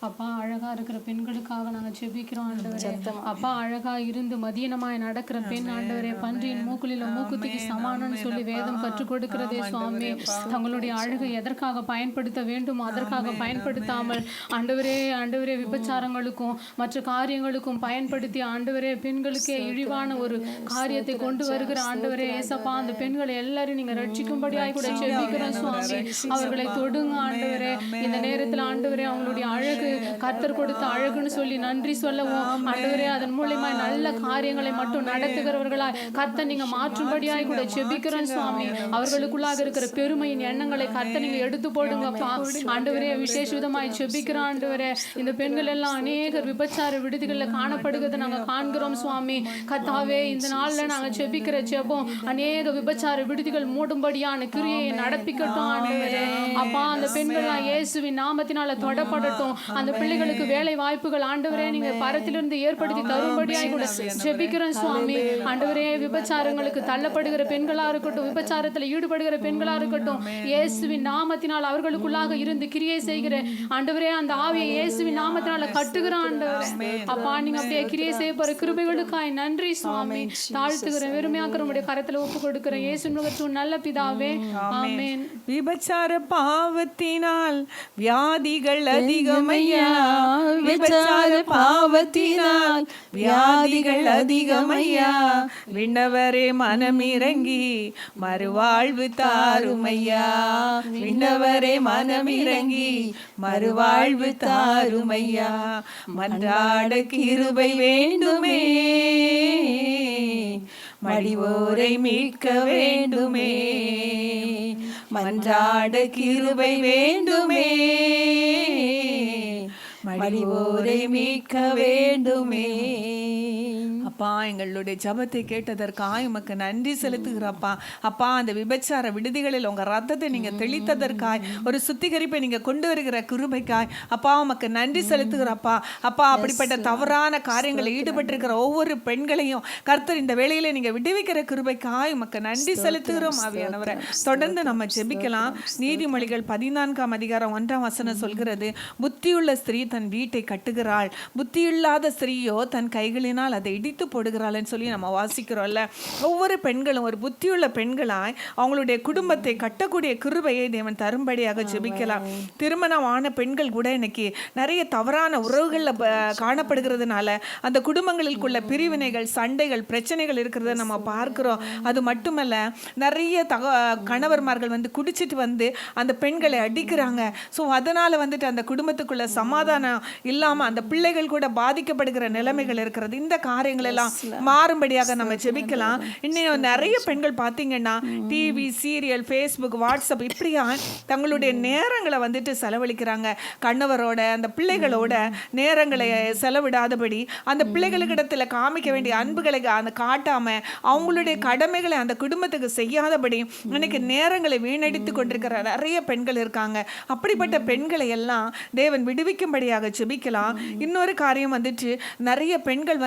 அப்பா அழகா இருக்கிற பெண்களுக்காக நாங்க ஜெபிக்கிறோம் ஆண்டவரே. அப்பா அழகா இருந்து மதியனமாய் நடக்கிற பெண் ஆண்டவரே, பன்றியின் மூக்குலில மூக்குத்திக்கு சமானம்னு சொல்லி வேதம் கற்றுக் கொடுக்கிறதே சுவாமி. தங்களுடைய அழகை எதற்காக பயன்படுத்த வேண்டுமோ அதற்காக பயன்படுத்தாமல் ஆண்டவரே விபச்சாரங்களுக்கும் மற்ற காரியங்களுக்கும் பயன்படுத்தி ஆண்டவரே பெண்களுக்கே இழிவான ஒரு காரியத்தை கொண்டு வருகிற ஆண்டவரே ஏசப்பா, அந்த பெண்களை எல்லாரும் நீங்க ரட்சிக்கும்படியாய் கூட ஜெபிக்கிறோம் சுவாமி. அவர்களை தொடுங்க ஆண்டவரே. இந்த நேரத்தில் ஆண்டவரே அவங்களுடைய அழகு கர்த்தர் கொடுத்த அழகுன்னு சொல்லி நன்றி சொல்லவும் ஆண்டவரே, அதன் மூலியமா நல்ல காரியங்களை மட்டும் நடத்துகிறவர்களாய் கர்த்தர் நீங்க மாற்றும்படியாய் கூட ஜெபிக்கிறோம் சுவாமி. அவர்களுக்குள்ளாக இருக்கிற பெருமையின் எண்ணங்களை கர்த்தர் நீங்க எடுத்து போடுங்கப்பா ஆண்டவரே. விசேஷ விதமாய் ஜெபிக்கிறோம் ஆண்டவரே. இந்த பெண்கள் எல்லாம் அநேகர் விபச்சார விடுதிகளில் காணப்படுகிறத நாங்க காண்கிறோம் சுவாமி. கர்த்தாவே, இந்த நாள்ல நாங்க ஜெபிக்கிற ஜெபம் அநேக விபச்சார விடுதிகள் மூடும்படியான கிரியை நடப்பிக்கட்டும் ஆண்டவரே. அப்பா, அந்த பெண்கள் இயேசுவின் நாமத்தினால தொடப்படட்டும். அந்த பிள்ளைகளுக்கு வேலை வாய்ப்புகள் ஆண்டவரே நீங்க பரத்திலிருந்து ஏற்படுத்தி தரும்படியாய் கூட ஜெபிக்கிறோம் சுவாமி. ஆண்டவரே, விபச்சாரங்களுக்கு தள்ளப்படுகிற பெண்களா இருக்கட்டும், விபச்சாரத்துல ஈடுபடுகிற பெண்களா இருக்கட்டும், இயேசுவின் நாமத்தினால் அவர்களுக்குள்ளாக இருந்து கிரியை செய்கிற ஆண்டவரே, அந்த ஆவியை இயேசுவின் நாமத்தினால கட்டுகிற ஆண்டவரே. அப்பா, நீங்க அப்படியே கிரியை செய்ய போற கிருபைகளுக்காய் நன்றி சுவாமி. தாழ்த்துகிற வெறுமையாக்குற உடைய கரத்துல ஒப்பு கொடுக்கிற இயேசு முகத்தின் நல்ல பிதாவே, ஆமென். விபச்சார பாவத்தினால் வியாதிகள் அதிகமையா, விபச்சார பாவத்தினால் வியாதிகள் அதிகமையா. விண்ணவரே மனமிறங்கி மறுவாழ்வு தாருமையா, விண்ணவரே மனமிறங்கி மறுவாழ்வு தாருமையா. மன்றாட கிருபை வேண்டுமே, மடிவோரை மீட்க வேண்டுமே, மன்றாட கிருபை வேண்டுமே, மடிவோரை மீட்க வேண்டுமே. அப்பா, எங்களுடைய ஜபத்தை கேட்டதற்காக உமக்கு நன்றி செலுத்துகிறப்பா. அப்பா, அந்த விபச்சார விடுதிகளில் உங்க ரத்தத்தை நீங்க தெளித்ததற்காய், ஒரு சுத்திகரிப்பை நீங்க கொண்டு வருகிற கிருபைக்காய் அப்பா உமக்கு நன்றி செலுத்துகிறப்பா. அப்பா, அப்படிப்பட்ட தவறான காரியங்களில் ஈடுபட்டிருக்கிற ஒவ்வொரு பெண்களையும் கர்த்தர் இந்த வேளையில நீங்க விடுவிக்கிற கிருபைக்காய் உமக்கு நன்றி செலுத்துகிறோம் ஆவியானவரே. தொடர்ந்து நம்ம ஜெபிக்கலாம். நீதிமொழிகள் 14:1 சொல்கிறது, புத்தியுள்ள ஸ்திரீ தன் வீட்டை கட்டுகிறாள், புத்தியில்லாத ஸ்திரீயோ தன் கைகளினால் அதை இடித்து போடுகிறாள்னு சொல்லி நம்ம வாசிக்கிறோம்ல. ஒவ்வொரு பெண்களும் ஒரு புத்தியுள்ள பெண்களாய் அவங்களுடைய குடும்பத்தை கட்டக்கூடிய கிருபையை தேவன் தரும்படியாக ஜெபிக்கலாம். திருமணமான பெண்கள் கூட இன்னைக்கு நிறைய தவறான உறவுகளில் காணப்படுகிறதுனால அந்த குடும்பங்களுக்குள்ள பிரிவினைகள், சண்டைகள், பிரச்சனைகள் இருக்கிறத நம்ம பார்க்கிறோம். அது மட்டுமல்ல, நிறைய கணவர்மார்கள் குடிச்சிட்டு அந்த பெண்களை அடிக்கிறாங்க. ஸோ அதனால அந்த குடும்பத்துக்குள்ள சமாதானம் இல்லாம அந்த பிள்ளைகள் கூட பாதிக்கப்படுகிற நிலைமைகள் இருக்கிறது. இந்த காரியங்கள் எல்லாம் மாறும்படியாக நம்ம ஜெபிக்கலாம். இன்னும் நிறைய பெண்கள் பார்த்தீங்கன்னா டிவி, சீரியல், ஃபேஸ்புக், வாட்ஸ்அப் இப்படியா தங்களுடைய நேரங்களை செலவழிக்கிறாங்க. கணவரோட அந்த பிள்ளைகளோட நேரங்களை செலவிடாதபடி அந்த பிள்ளைகளுக்கிடத்துல காமிக்க வேண்டிய அன்புகளை அந்த காட்டாம அவங்களுடைய கடமைகளை அந்த குடும்பத்துக்கு செய்யாதபடி இன்னைக்கு நேரங்களை வீணடித்து கொண்டிருக்கிற நிறைய பெண்கள் இருக்காங்க. அப்படிப்பட்ட பெண்களை எல்லாம் தேவன் விடுவிக்கும்படியாக ஜெபிக்கலாம். இன்னொரு காரியம் நிறைய பெண்கள்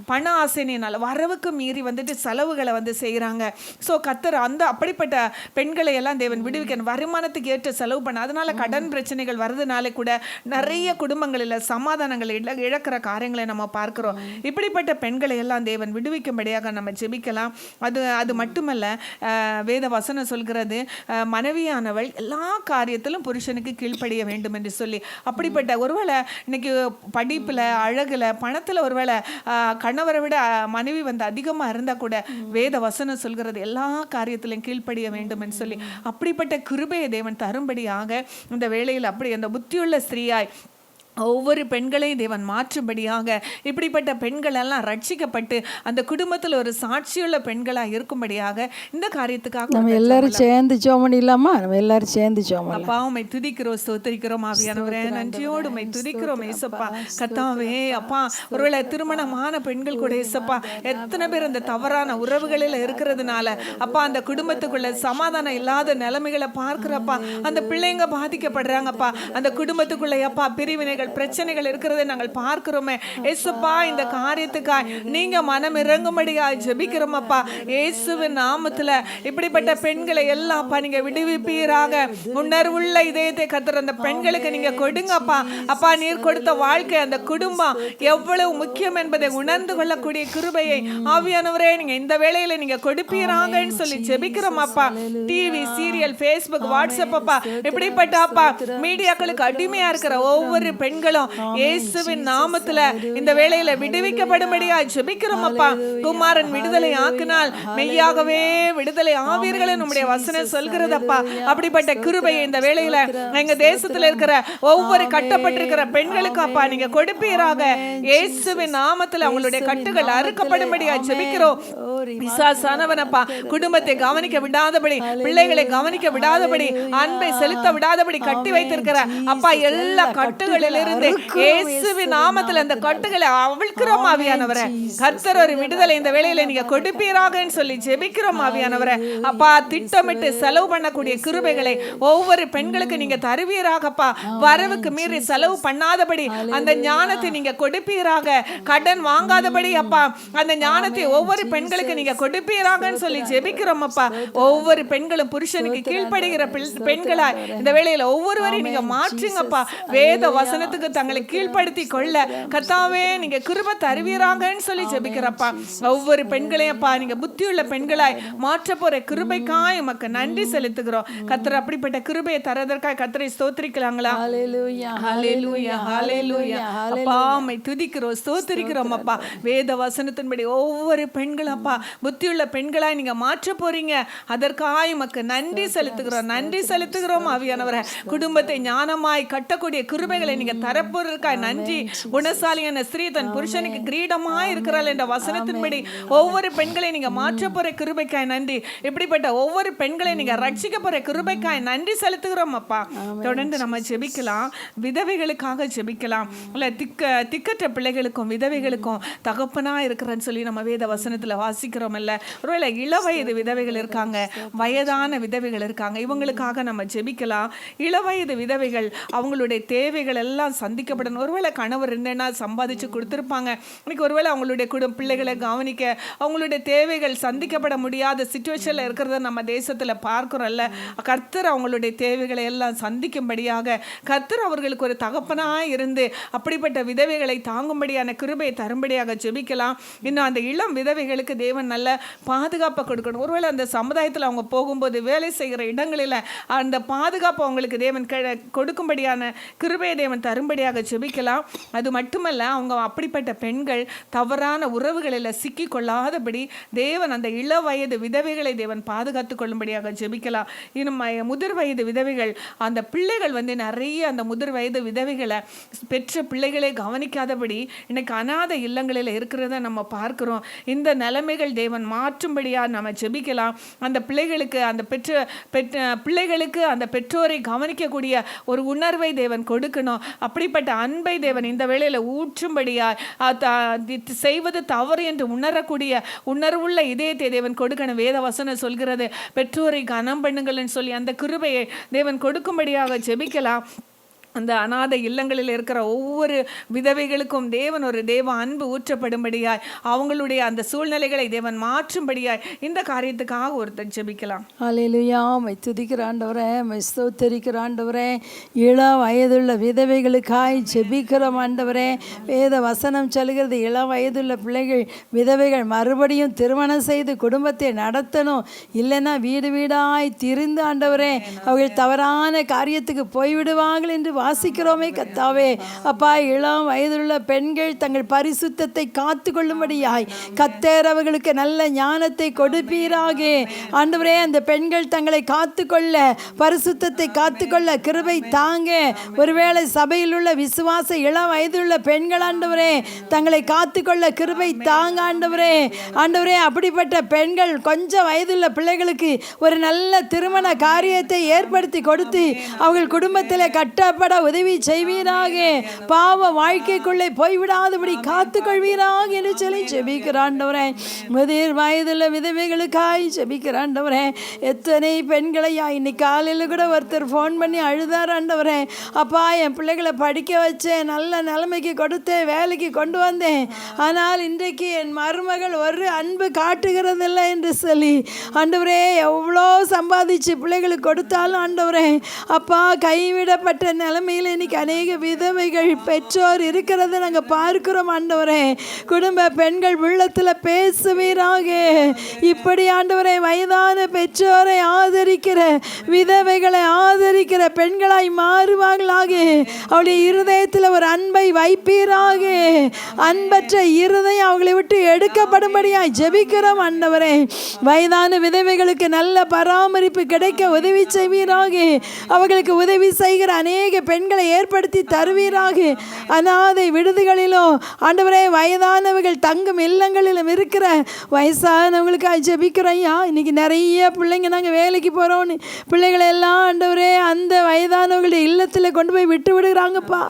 பண ஆசையினால வரவுக்கு மீறி செலவுகளை செய்யறாங்க. ஸோ கர்த்தர் அப்படிப்பட்ட பெண்களை எல்லாம் தேவன் விடுவிக்கணும். வருமானத்துக்கு ஏற்ற செலவு பண்ண, அதனால கடன் பிரச்சனைகள் வர்றதுனால கூட நிறைய குடும்பங்களில் சமாதானங்களை இழக்கிற காரியங்களை நம்ம பார்க்கிறோம். இப்படிப்பட்ட பெண்களை எல்லாம் தேவன் விடுவிக்கும்படியாக நம்ம ஜெபிக்கலாம். அது மட்டுமல்ல, வேத வசனம் சொல்கிறது, மனைவியானவள் எல்லா காரியத்திலும் புருஷனுக்கு கீழ்ப்படிய வேண்டும் என்று சொல்லி. அப்படிப்பட்ட ஒருவேளை இன்னைக்கு படிப்புல, அழகுல, பணத்துல ஒருவேளை கணவரை விட மனைவி அதிகமா இருந்தா கூட வேத வசனம் சொல்கிறது எல்லா காரியத்திலும் கீழ்ப்படிய வேண்டும் என்று சொல்லி. அப்படிப்பட்ட கிருபையை தேவன் தரும்படியாக இந்த வேளையில் அப்படி அந்த புத்தியுள்ள ஸ்திரீயாய் ஒவ்வொரு பெண்களையும் தேவன் மாற்றும்படியாக இப்படிப்பட்ட பெண்கள் எல்லாம் ரட்சிக்கப்பட்டு அந்த குடும்பத்தில் ஒரு சாட்சியுள்ள பெண்களாக இருக்கும்படியாக இந்த காரியத்துக்காக நம்ம எல்லாரும் சேர்ந்து ஜெபம் பண்ணலாமா? நம்ம எல்லாரும் சேர்ந்து ஜெபம் பண்ணலாம். அப்பா, உம்மை துதிக்கிறோம், ஸ்தோத்திரிக்கிறோம் ஆவியானவரே. நன்றியோடு உம்மை துதிக்கிறோம் ஏசப்பா. கர்த்தாவே, அப்பா, ஒருவேளை திருமணமான பெண்கள் கூட ஏசப்பா எத்தனை பேர் அந்த தவறான உறவுகளில் இருக்கிறதுனால அப்பா அந்த குடும்பத்துக்குள்ள சமாதானம் இல்லாத நிலைமைகளை பார்க்கிறப்பா அந்த பிள்ளைங்க பாதிக்கப்படுறாங்கப்பா. அந்த குடும்பத்துக்குள்ள அப்பா பிரிவினைகள், பிரச்சனைகள் இருக்கிறதை நாங்கள் பார்க்கிறோமே ஏசப்பா. இந்த காரியத்துக்காய் நீங்க மனம் இறங்கும்படியாய் ஜெபிக்கிறோம் அப்பா. இயேசுவின் நாமத்துல இப்படிப்பட்ட பெண்களை எல்லாம் அப்பா நீங்க விடுவிப்பீராக. உணர்வுள்ள இதயத்தை கர்த்தர் அந்த பெண்களுக்கு நீங்க கொடுங்கப்பா. அப்பா, நீர் கொடுத்த வாழ்க்கை, அந்த குடும்பம் எவ்வளவு முக்கியம் என்பதை உணர்ந்து கொள்ளக்கூடிய கிருபையை ஆவியானவரே நீங்க இந்த வேளையில நீங்க கொடுப்பீராங்கன்னு சொல்லி ஜெபிக்கிறோம் அப்பா. டிவி, சீரியல், ஃபேஸ்புக், வாட்ஸ்அப் அப்பா இப்படிப்பட்ட அப்பா மீடியாக்களுக்கு அடிமையா இருக்கிற ஒவ்வொரு பெண்களுக்கு பெண்களும் இயேசுவின் நாமத்துல இந்த வேளையில விடுவிக்கப்படும்படியா ஜெபிக்கிறோம் அப்பா. குமாரன் விடுதலை ஆக்கினால் மெய்யாகவே விடுதலை ஆவீர்கள் நம்முடைய வசனம் சொல்கிறதப்பா. அப்படிப்பட்ட கிருபையை இந்த வேளையில எங்க தேசத்துல இருக்கிற ஒவ்வொரு கட்டப்பட்டிருக்கிற பெண்களுக்கு அப்பா நீங்க கொடுப்பீராக. இயேசுவின் நாமத்துல அவங்களுடைய கட்டுகள் அறுக்கப்படும்படியா ஜெபிக்கிறோம். பிசாசானவனப்பா குடும்பத்தை கவனிக்க விடாதபடி, பிள்ளைகளை கவனிக்க விடாதபடி, அன்பை செலுத்த விடாதபடி கட்டி வைத்திருக்கிற அப்பா எல்லா கட்டுகளிலிருந்து இயேசுவின் நாமத்துல அந்த கட்டுகளை அவிழ்க்கிறோம் ஆவியானவரே. கர்த்தர் ஒரு விடுதலை இந்த வேளையில நீங்க கொடுப்பீராகன்னு சொல்லி ஜெபிக்கிறோம் ஆவியானவரே. அப்பா திட்டமிட்டு செலவு பண்ணக்கூடிய கிருபைகளை ஒவ்வொரு பெண்களுக்கு நீங்க தருவீராகப்பா. வரவுக்கு மீறி செலவு பண்ணாதபடி அந்த ஞானத்தை நீங்க கொடுப்பீராக. கடன் வாங்காதபடி அப்பா அந்த ஞானத்தை ஒவ்வொரு பெண்களுக்கு நீங்க கொடுப்பீராகன்னு சொல்லி ஜெபிக்கிறோம் அப்பா. ஒவ்வொரு பெண்களும் புருஷனுக்கு கீழ்ப்படுகிற பெண்களாய் இந்த வேளையில ஒவ்வொருவரையும் நீங்க மாற்றுங்கப்பா. வேத வசனத்துக்கு தங்களை கீழ்ப்படுத்தி கொள்ள கர்த்தாவே நீங்க கிருபை தருவீராகன்னு சொல்லி ஜெபிக்கிறப்பா. ஒவ்வொரு பெண்களையும் அப்பா நீங்க புத்தியுள்ள பெண்களாய் மாற்ற போற கிருபைக்காய் உமக்கு நன்றி செலுத்துகிறோம். கர்த்தர் அப்படிப்பட்ட கிருபையை தரதற்காக கர்த்தரை ஸ்தோத்திரிக்கலாங்களா? ஹல்லேலூயா ஹல்லேலூயா ஹல்லேலூயா. அப்பா உம்மை துதிக்கிறோம், ஸ்தோத்திரிக்கிறோம் அப்பா. வேத வசனத்தின்படி ஒவ்வொரு பெண்களும் அப்பா புத்தியுள்ள பெண்களாய் நீங்க மாற்ற போறீங்க. அதற்காக உமக்கு நன்றி செலுத்துகிறோம், நன்றி செலுத்துகிறோம் ஆவியானவரே. குடும்பத்தை ஞானமாய் கட்டக்கூடிய கிருபைகளை நீங்க தரப்போறதுக்காய் நன்றி. குணசாலியான ஸ்திரீ தன் புருஷனுக்கு கிரீடமாய் இருக்கிறாள் என்ற வசனத்தின்படி ஒவ்வொரு பெண்களை நீங்க மாற்ற போற கிருபைக்காய் நன்றி. இப்படிப்பட்ட ஒவ்வொரு பெண்களை நீங்க ரட்சிக்க போற கிருபைக்காய் நன்றி செலுத்துகிறோம் அப்பா. தொடர்ந்து நம்ம ஜெபிக்கலாம், விதவைகளுக்காக ஜெபிக்கலாம். இல்ல திக்கற்ற பிள்ளைகளுக்கும் விதவைகளுக்கும் தகப்பனா இருக்கிறன்னு சொல்லி நம்ம வேத வசனத்துல வாசிக்கிறோம் இல்ல. ஒருவேளை இளவயது விதவைகள் இருக்காங்க, வயதான விதவைகள் இருக்காங்க, இவங்களுக்காக நம்ம ஜெபிக்கலாம். இளவயது விதவைகள் அவங்களுடைய தேவைகள் எல்லாம் சந்திக்கப்படணும். ஒருவேளை கணவர் இருந்தேன்னா சம்பாதிச்சு கொடுத்துருப்பாங்க. இன்னைக்கு ஒருவேளை அவங்களுடைய பிள்ளைகளை கவனிக்க அவங்களுடைய தேவைகள் சந்திக்கப்பட முடியாத சிச்சுவேஷன்ல இருக்கிறத நம்ம தேசத்துல பார்க்கிறோம்ல. கர்த்தர் அவங்களுடைய தேவைகளை எல்லாம் சந்திக்கும்படியாக கர்த்தர் அவர்களுக்கு ஒரு தகப்பனாய் இருந்து அப்படிப்பட்ட விதவைகளை தாங்கும்படியான கிருபையை தரும்படியாக ஜெபிக்கலாம். இன்னும் அந்த இளம் விதவைகளுக்கு தேவன் நல்ல பாதுகாப்பை கொடுக்கணும். ஒருவேளை அந்த சமுதாயத்தில் அவங்க போகும்போது வேலை செய்கிற இடங்களில் அந்த பாதுகாப்பு அவங்களுக்கு தேவன் கொடுக்கும்படியான கிருபையை தேவன் தரும்படியாக ஜெபிக்கலாம். அது மட்டுமல்ல, அவங்க அப்படிப்பட்ட பெண்கள் தவறான உறவுகளில் சிக்கி கொள்ளாதபடி தேவன் அந்த இள வயது விதவைகளை தேவன் பாதுகாத்து கொள்ளும்படியாக ஜெபிக்கலாம். இன்னும் முதிர் வயது விதவைகள் அந்த பிள்ளைகள் நிறைய அந்த முதிர் வயது விதவைகளை பெற்ற பிள்ளைகளை கவனிக்காதபடி இன்னைக்கு அநாத இல்லங்களில் இருக்கிறத நம்ம பார்க்கிறோம். இந்த நிலைமைகள் தேவன் மாற்றும்படியாக நம்ம ஜெபிக்கலாம். அந்த பிள்ளைகளுக்கு அந்த பிள்ளைகளுக்கு அந்த பெற்றோரை கவனிக்கக்கூடிய ஒரு உணர்வை தேவன் கொடுக்கணும். அப்படிப்பட்ட அன்பை தேவன் இந்த வேளையில ஊற்றும்படியாய் செய்வது தவறு என்று உணரக்கூடிய உணர்வுள்ள இதயத்தை தேவன் கொடுக்கணும். வேத வசனம் சொல்கிறது, பெற்றோரை கனம் பண்ணுங்கள்னு சொல்லி அந்த கிருபையை தேவன் கொடுக்கும்படியாக ஜெபிக்கலாம். அந்த அநாத இல்லங்களில் இருக்கிற ஒவ்வொரு விதவைகளுக்கும் தேவன் ஒரு தேவ அன்பு ஊற்றப்படும்படியாய் அவங்களுடைய அந்த சூழ்நிலைகளை தேவன் மாற்றும்படியாய் இந்த காரியத்துக்காக ஒருத்தர் ஜெபிக்கலாம். ஹல்லேலூயா. உம்மை துதிக்கிற ஆண்டவரே, உம்மை ஸ்தோத்திரிக்கிற ஆண்டவரே. இள வயதுள்ள விதவைகளுக்காய் ஜெபிக்கிறோம் ஆண்டவரே. வேத வசனம் சொல்கிறது, இள வயதுள்ள பிள்ளைகள் விதவைகள் மறுபடியும் திருமணம் செய்து குடும்பத்தை நடத்தணும், இல்லைன்னா வீடு வீடாய் திரிந்து ஆண்டவரே அவர்கள் தவறான காரியத்துக்கு போய்விடுவார்கள் என்று வாசிக்கிறோமே கர்த்தாவே. அப்பா, இளம் வயதுள்ள பெண்கள் தங்கள் பரிசுத்தத்தை காத்து கொள்ளும்படியாய் கர்த்தர் அவர்களுக்கு நல்ல ஞானத்தை கொடுப்பீராக ஆண்டவரே. அந்த பெண்கள் தங்களை காத்துக்கொள்ள, பரிசுத்தத்தை காத்துக்கொள்ள கிருபை தாங்க. ஒருவேளை சபையில் உள்ள விசுவாச இளம் வயதுள்ள பெண்கள் ஆண்டவரே தங்களை காத்துக்கொள்ள கிருபை தாங்க ஆண்டவரே. ஆண்டவரே, அப்படிப்பட்ட பெண்கள் கொஞ்சம் வயதுள்ள பிள்ளைகளுக்கு ஒரு நல்ல திருமண காரியத்தை ஏற்படுத்தி கொடுத்து அவர்கள் குடும்பத்தில் கட்டப்பட உதவி செய்வீராக. பாவ வாழ்க்கைக்குள்ளே போய்விடாதபடி காத்துக்கொள்வீராக என்று சொல்லி ஜெபிக்கிறாண்டவரே. முதிர் வயதுள்ள விதவைகளுக்காய் ஜெபிக்கிறாண்டவரே. எத்தனை பெண்களையா இன்னைக்கு காலையில் கூட ஒருத்தர் ஃபோன் பண்ணி அழுதார் ஆண்டவரே. அப்பா, என் பிள்ளைகளை படிக்க வச்சேன், நல்ல நிலைமைக்கு கொடுத்தேன், வேலைக்கு கொண்டு வந்தேன், ஆனால் இன்றைக்கு என் மருமகள் ஒரு அன்பு காட்டுகிறதில்லை என்று சொல்லி ஆண்டவரே எவ்வளோ சம்பாதிச்சு பிள்ளைகளுக்கு கொடுத்தாலும் ஆண்டவரே அப்பா கைவிடப்பட்ட நிலைமை நிலைமையில் இன்னைக்கு அநேக விதவைகள் பெற்றோர் இருக்கிறத நாங்கள் பார்க்கிறோம் ஆண்டவரே. குடும்ப பெண்கள் உள்ளத்தில் பேசுவீராக. இப்படி ஆண்டவரே வயதான பெற்றோரை ஆதரிக்கிற விதவைகளை ஆதரிக்கிற பெண்களாய் மாறுவாங்களாக. அவளுடைய இருதயத்தில் ஒரு அன்பை வைப்பீராக. அன்பற்ற இருதயம் அவங்களை விட்டு எடுக்கப்படும்படியாய் ஜெபிக்கிறோம் ஆண்டவரே. வயதான விதவைகளுக்கு நல்ல பராமரிப்பு கிடைக்க உதவி செய்வீராக. அவர்களுக்கு உதவி செய்கிற அநேக பெண்களை ஏற்படுத்தி தருவீராக. அநாதை விடுதிகளிலும் ஆண்டவரே வயதானவர்கள் தங்கும் இல்லங்களிலும் இருக்கிற வயசானவங்களுக்காக ஜெபிக்கிறோம் ஐயா. இன்னைக்கு நிறைய பிள்ளைங்க நாங்கள் வேலைக்கு போகிறோன்னு பிள்ளைகளை எல்லாம் ஆண்டவரே அந்த வயதானவர்களுடைய இல்லத்தில் கொண்டு போய் விட்டு விடுகிறாங்கப்பா.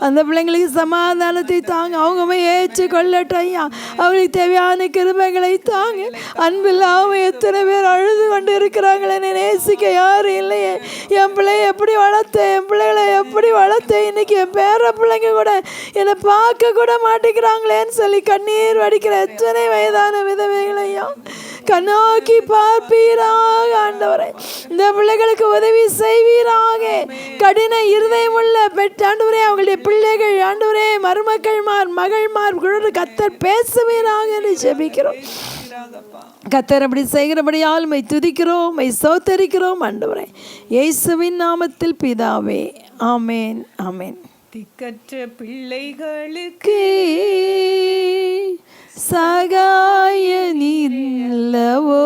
அந்த பிள்ளைங்களுக்கு சமாதானத்தை தாங்க. அவங்க போய் ஏற்று கொள்ளட்டும் ஐயா. அவங்களுக்கு தேவையான கிருபைகளை தாங்க. அன்பில்லாமல் எத்தனை பேர் அழுது கொண்டு இருக்கிறாங்களே. நேசிக்க யாரும் இல்லையே. என் பிள்ளைய எப்படி வளர்த்தேன், என் பிள்ளைகளை எப்படி வளர்த்தேன், இன்னைக்கு என் பேர பிள்ளைங்க கூட என்னை பார்க்க கூட மாட்டேங்கிறாங்களேன்னு சொல்லி கண்ணீர் வடிக்கிற எத்தனை வயதான விதவைகளையா கண்ணோக்கி பார்ப்பீராக ஆண்டவரே. இந்த பிள்ளைகளுக்கு உதவி செய்வீராக. கடின இருதயமுள்ள ஆண்டவரே அவங்களுடைய பிள்ளைகள் ஆண்டவரே மருமக்கள்மார் மகள்மார் கூட கர்த்தர் பேசுவீராக என்று ஜெபிக்கிறோம். கர்த்தர் அப்படி செய்கிறபடியால் மை துதிக்கிறோம், மை சோத்தரிக்கிறோம் ஆண்டவரே. இயேசுவின் நாமத்தில் பிதாவே, ஆமேன் ஆமேன். திக்கற்ற பிள்ளைகளுக்கு சகாய நீரல்லவோ,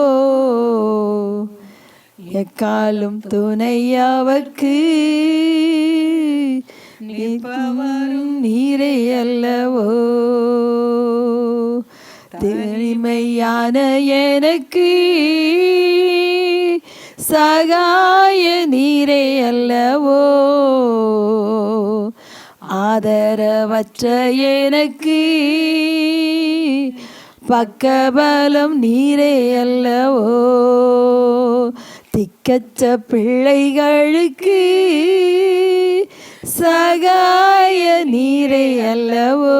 எக்காலும் துணையவர்க்கு நிற்பவரும் நீரே அல்லவோ. தனிமையான எனக்கு சகாய நீரே அல்லவோ, ஆதரவற்ற எனக்கு பக்கபலம் நீரே அல்லவோ. திக்கற்ற பிள்ளைகளுக்கு சகாய நீரே அல்லவோ,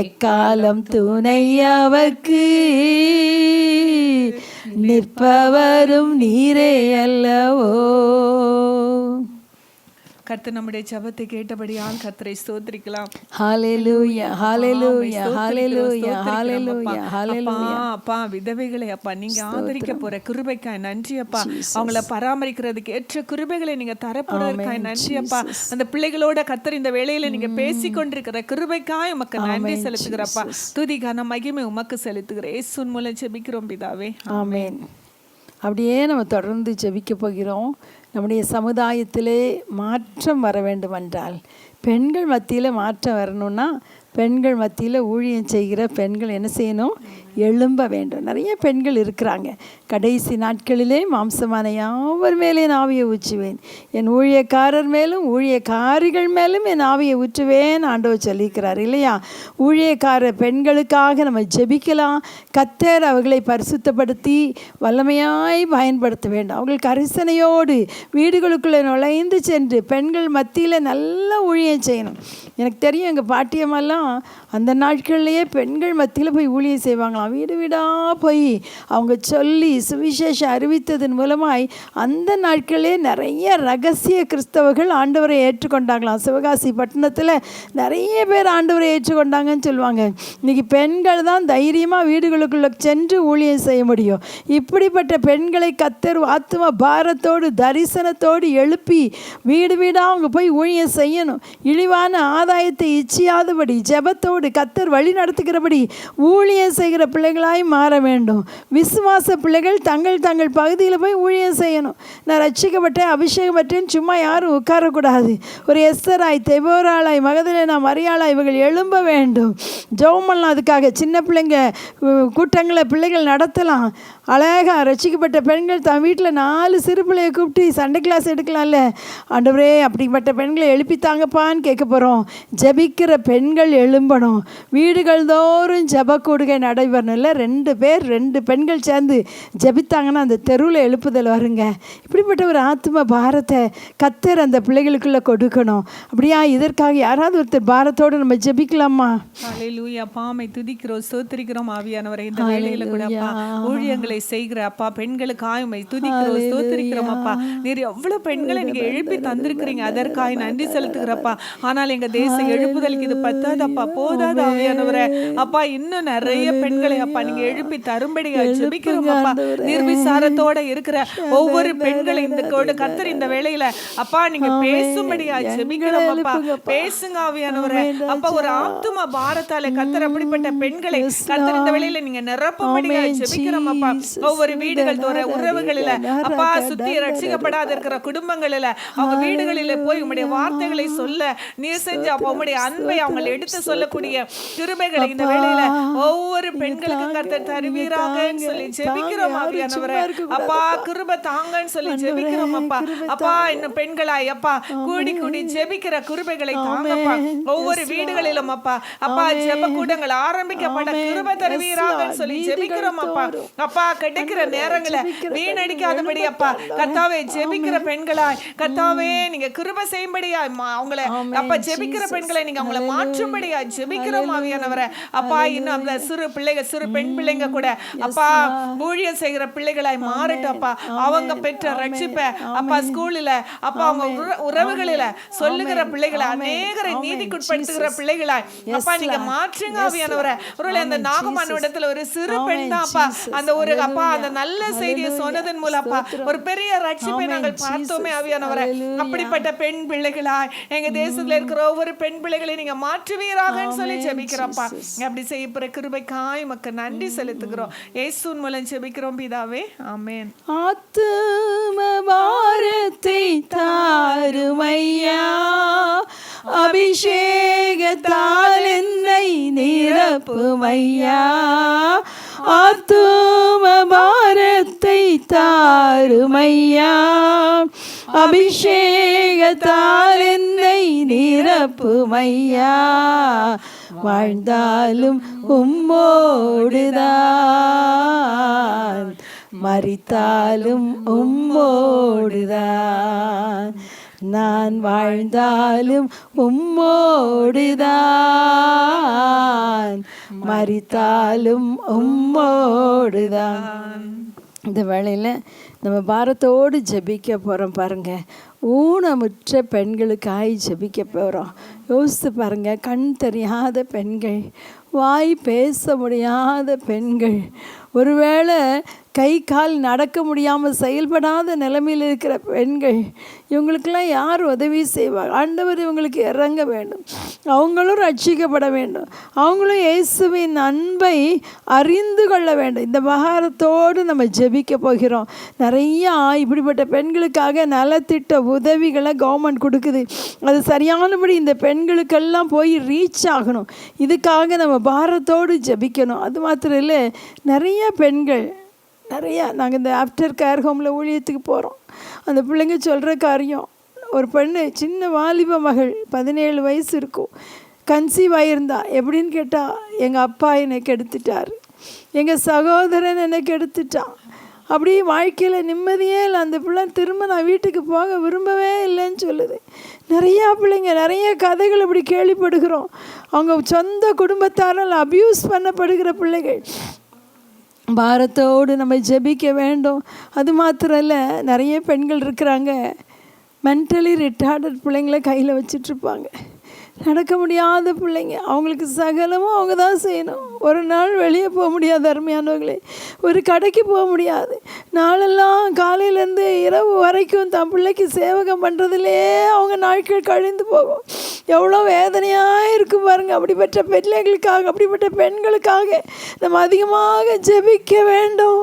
எக்காலம் துணை அவர்க்கு நிற்பவரும் நீரே அல்லவோ. கர்த்தர் நம்முடைய ஜெபத்தை கேட்டபடியால் கர்த்தரை ஸ்தோத்திரிக்கலாம். ஹல்லேலூயா ஹல்லேலூயா ஹல்லேலூயா ஹல்லேலூயா ஹல்லேலூயா. அப்பா விதவைகளை அப்பா நீங்க ஆதரிக்க போற கிருபைக்காய் நன்றி அப்பா. அவங்கள பராமரிக்கிறதுக்கு ஏற்ற கிருபைகளை நீங்க தரப்படுவதற்காய் நன்றி அப்பா. அந்த பிள்ளைகளோட கர்த்தர் இந்த வேளையில நீங்க பேசிக்கொண்டிருக்கிற கிருபைக்காய் உமக்கு நன்றி செலுத்துகிறப்பா. துதி கன மகிமை உமக்கு செலுத்துகிறேன். இயேசுவின் மூலம் ஜெபிக்கிறோம் பிதாவே, ஆமென். அப்படியே நம்ம தொடர்ந்து ஜெபிக்க போகிறோம். நம்முடைய சமுதாயத்திலே மாற்றம் வர வேண்டுமென்றால், பெண்கள் மத்தியில் மாற்றம் வரணும்னா பெண்கள் மத்தியில் ஊழியம் செய்கிற பெண்கள் என்ன செய்யணும்? எழும்ப வேண்டும். நிறைய பெண்கள் இருக்கிறாங்க. கடைசி நாட்களிலே மாம்சமான யாவர் மேலே என் ஆவியை ஊற்றுவேன், என் ஊழியக்காரர் மேலும் ஊழியக்காரிகள் மேலும் என் ஆவியை ஊற்றுவேன் ஆண்டவர் சொல்லியிருக்கிறார் இல்லையா? ஊழியக்கார பெண்களுக்காக நம்ம ஜெபிக்கலாம். கர்த்தர் அவர்களை பரிசுத்தப்படுத்தி வல்லமையாய் பயன்படுத்த வேண்டும். அவர்கள் கரிசனையோடு வீடுகளுக்குள்ளே நுழைந்து சென்று பெண்கள் மத்தியில் நல்லா ஊழியம் செய்யணும். எனக்கு தெரியும், எங்கள் பாட்டியம்மெல்லாம் அந்த நாட்கள்லேயே பெண்கள் மத்தியில் போய் ஊழியம் செய்வாங்களாம். வீடு வீடாக போய் அவங்க சொல்லி சுவிசேஷம் அறிவித்ததன் மூலமாய் அந்த நாட்களே நிறைய ரகசிய கிறிஸ்தவர்கள் ஆண்டவரை ஏற்றுக்கொண்டாங்களாம். சிவகாசி பட்டணத்தில் நிறைய பேர் ஆண்டவரை ஏற்றுக்கொண்டாங்கன்னு சொல்லுவாங்க. இன்றைக்கி பெண்கள் தான் தைரியமாக வீடுகளுக்குள்ளே சென்று ஊழியம் செய்ய முடியும். இப்படிப்பட்ட பெண்களை கர்த்தர் ஆத்தும பாரத்தோடு தரிசனத்தோடு எழுப்பி வீடு வீடாக அவங்க போய் ஊழியம் செய்யணும். இழிவான ஆதாயத்தை இச்சியாதபடி ஜெபத்தோடு கர்த்தர் வழி நடத்துகிறபடி ஊழியம் செய்கிற பிள்ளைகளாய் மாற வேண்டும். விசுவாச பிள்ளைகள் தங்கள் தங்கள் பகுதியில் போய் ஊழியம் செய்யணும். நான் ரட்சிக்கப்பட்டேன் அபிஷேகம் பற்றேன்னு சும்மா யாரும் உட்காரக்கூடாது. ஒரு எஸ்தராய் தெபோராளாய் மகதலேனா மரியாளாய் இவர்கள் எழும்ப வேண்டும். ஜெபம் பண்ணலாம். அதுக்காக சின்ன பிள்ளைங்க கூட்டங்களை பிள்ளைகள் நடத்தலாம். அழகாக ரட்சிக்கப்பட்ட பெண்கள் தன் வீட்டில் 4 சிறு பிள்ளையை கூப்பிட்டு சண்டே கிளாஸ் எடுக்கலாம்ல. ஆண்டவரே அப்படிப்பட்ட பெண்களை எழுப்பித்தாங்கப்பான்னு கேட்க போகிறோம். ஜெபிக்கிற பெண்கள் எழும்பணும். வீடுகள் தோறும் ஜெபக்கூடுகை நடைபெறணும். இல்லை 2 பேர் 2 பெண்கள் சேர்ந்து ஜெபித்தாங்கன்னா அந்த தெருவில் எழுப்புதல் வருங்க. இப்படிப்பட்ட ஒரு ஆத்ம பாரத்தை கர்த்தர் அந்த பிள்ளைகளுக்குள்ளே கொடுக்கணும். அப்படியா? இதற்காக யாராவது ஒருத்தர் பாரத்தோடு நம்ம ஜெபிக்கலாமா? ஹல்லேலூயா. பாமை துதிக்கிறோம், ஸ்தோத்திரிக்கிறோம் ஆவியானவரே. இந்த வேளையில கூட அப்பா ஊழியங்களை அற்புதங்களை செய்கிற அப்பா பெண்களுக்காய் உம்மை துதிக்கிறோம், ஸ்தோத்திரிக்கிறோம் அப்பா. நீர் எவ்வளவு பெண்களை நீங்க எழுப்பி தந்திருக்கிறீங்க, அதற்காய் நன்றி செலுத்துகிறப்பா. ஆனால் எங்க தேச எழுப்புதலுக்கு இது பத்தாதப்பா, போதாது ஆவியானவரே. அப்பா இன்னும் நிறைய பெண்களை அப்பா நீங்க எழுப்பி தரும்படியா ஜெபிக்கிறோம் அப்பா. நிர்விசாரத்தோட இருக்கிற ஒவ்வொரு பெண்களை இந்த கர்த்தர் இந்த வேளையில அப்பா நீங்க பேசும்படியா ஜெபிக்கிறோம் அப்பா. பேசுங்க ஆவியானவரே. அப்பா ஒரு ஆத்தும பாரத்தால கர்த்தர் அப்படிப்பட்ட பெண்களை கர்த்தர் இந்த வேளையில நீங்க நிரப்பும்படியா ஜெபிக்கிறோம் அப்பா. ஒவ்வொரு வீடுகள் தோற உறவுகளில அப்பா சுத்தி ரட்சிக்கப்படாத இருக்கிற குடும்பங்களில அவங்க வீடுகளில போய் உம்முடைய வார்த்தைகளை சொல்ல நீர் செஞ்ச அப்பா உம்முடைய அன்பை அவங்க எடுத்து சொல்லக்கூடிய கிருபைகளை இந்த வேளையில ஒவ்வொரு பெண்களுக்கும் கர்த்தர் தருவீராகன்னு சொல்லி ஜெபிக்கிறோம் ஆவியானவரே. அப்பா கிருபை தாங்கன்னு சொல்லி ஜெபிக்கிறோம் அப்பா. அப்பா இன்னும் பெண்களாய் அப்பா கூடி கூடி ஜெபிக்கிற கிருபைகளை தாங்கப்பா. ஒவ்வொரு வீடுகளிலும் அப்பா அப்பா ஜெப கூடங்கள் ஆரம்பிக்கப்பட கிருபை தருவீராகன்னு சொல்லி ஜெபிக்கிறோம் அப்பா. அப்பா கிடைக்கிற நேரங்களை வீணடிக்காதபடி அப்பா கர்த்தாவே ஜெபிக்கிற பெண்களாய் கர்த்தாவே நீங்க கிருபை செய்யும்படியா அவங்களை அப்பா ஜெபிக்கிற பெண்களை நீங்க அவங்களை மாற்றும்படியா ஜெபிக்கிறோம் ஆவியானவரே. அப்பா இன்னும் அந்த சிறு பிள்ளைங்க சிறு பெண் பிள்ளைங்க கூட அப்பா ஊழியம் செய்கிற பிள்ளைகளாய் மாறட்டும் அப்பா. அவங்க பெற்ற ரட்சிப்பை அப்பா ஸ்கூலில் அப்பா அவங்க உறவுகளில சொல்லுகிற பிள்ளைகளை அநேகரை நீதிக்குட்படுத்துகிற பிள்ளைகளாய் அப்பா நீங்க மாற்றுங்க ஆவியானவரே. ஒருவேளை அந்த நாகமான இடத்துல ஒரு சிறு பெண் தான் அப்பா அந்த ஒரு அப்பா அந்த நல்ல செய்தியை சொன்னதன் மூலம் அப்பா ஒரு பெரிய ரட்சிப்பை நாங்கள் பார்த்தோமே ஆவியானவரே. அப்படிப்பட்ட பெண் பிள்ளைகளாய் எங்க தேசத்துல இருக்கிற ஒவ்வொரு பெண் பிள்ளைகளை நீங்க மாற்றுவீராகன்னு சொல்லி ஜெபிக்கிறோம்ப்பா. அப்படி செய்யப்படுற கிருபைக்காய் உமக்கு நன்றி செலுத்துகிறோம். இயேசுவின் மூலம் ஜெபிக்கிறோம் பிதாவே, ஆமென். ஆத்தும பாரத்தை தாருமையா, அபிஷேகத்தால் என்னை நிரப்புமையா. ஆத்தும பாரத்தை தாருமையா, அபிஷேகத்தால் என்னை நிரப்புமையா. வாழ்ந்தாலும் உம்மோடுதான், மரித்தாலும் உம்மோடுதான். நான் வாழ்ந்தாலும் உம்மோடுதான், மரித்தாலும் உம்மோடுதான். இந்த வேளையில் நம்ம பாரத்தோடு ஜெபிக்க போகிறோம் பாருங்கள். ஊனமுற்ற பெண்களுக்காய் ஜெபிக்க போகிறோம். யோசித்து பாருங்கள், கண் தெரியாத பெண்கள், வாய் பேச முடியாத பெண்கள், ஒருவேளை கை கால் நடக்க முடியாமல் செயல்படாத நிலைமையில் இருக்கிற பெண்கள், இவங்களுக்கெல்லாம் யார் உதவி செய்வார்? ஆண்டவர் இவங்களுக்கு இறங்க வேண்டும், அவங்களும் ரட்சிக்கப்பட வேண்டும், அவங்களும் இயேசுவின் அன்பை அறிந்து கொள்ள வேண்டும். இந்த பாரத்தோடு நம்ம ஜெபிக்க போகிறோம். நிறையா இப்படிப்பட்ட பெண்களுக்காக நலத்திட்ட உதவிகளை கவர்மெண்ட் கொடுக்குது. அது சரியானபடி இந்த பெண்களுக்கெல்லாம் போய் ரீச் ஆகணும். இதுக்காக நம்ம பாரத்தோடு ஜெபிக்கணும். அது மாத்திரம் இல்லை, நிறைய பெண்கள் நாங்கள் இந்த ஆஃப்டர் கேர் ஹோமில் ஊழியத்துக்கு போகிறோம். அந்த பிள்ளைங்க சொல்கிற காரியம், ஒரு பெண்ணு சின்ன வாலிப மகள் 17 வயசு இருக்கும், கன்சீவ் ஆகியிருந்தா. எப்படின்னு கேட்டால், எங்கள் அப்பா என்னை கெடுத்துட்டார், எங்கள் சகோதரன் என்னை கெடுத்துட்டான், அப்படி வாழ்க்கையில் நிம்மதியே இல்லை. அந்த பிள்ளை திரும்ப நான் வீட்டுக்கு போக விரும்பவே இல்லைன்னு சொல்லுது. நிறையா பிள்ளைங்க, நிறைய கதைகள் இப்படி கேள்விப்படுகிறோம். அவங்க சொந்த குடும்பத்தாரால் அப்யூஸ் பண்ணப்படுகிற பிள்ளைகள். பாரத்தோடு நம்ம ஜெபிக்க வேண்டும். அது மாத்திரம் இல்லை, நிறைய பெண்கள் இருக்கிறாங்க, மென்டலி ரிட்டார்டட் பிள்ளைங்கள கையில் வச்சிட்ருப்பாங்க, நடக்க முடியாத பிள்ளைங்க. அவங்களுக்கு சகலமும் அவங்க தான் செய்யணும். ஒரு நாள் வெளியே போக முடியாது அருமையானவர்களே, ஒரு கடைக்கு போக முடியாது. நாளெல்லாம் காலையிலேருந்து இரவு வரைக்கும் தன் பிள்ளைக்கு சேவகம் பண்ணுறதுலே அவங்க நாட்கள் கழிந்து போகும். எவ்வளோ வேதனையாக இருக்கும் பாருங்கள். அப்படிப்பட்ட பிள்ளைகளுக்காக, அப்படிப்பட்ட பெண்களுக்காக நம்ம அதிகமாக ஜெபிக்க வேண்டும்.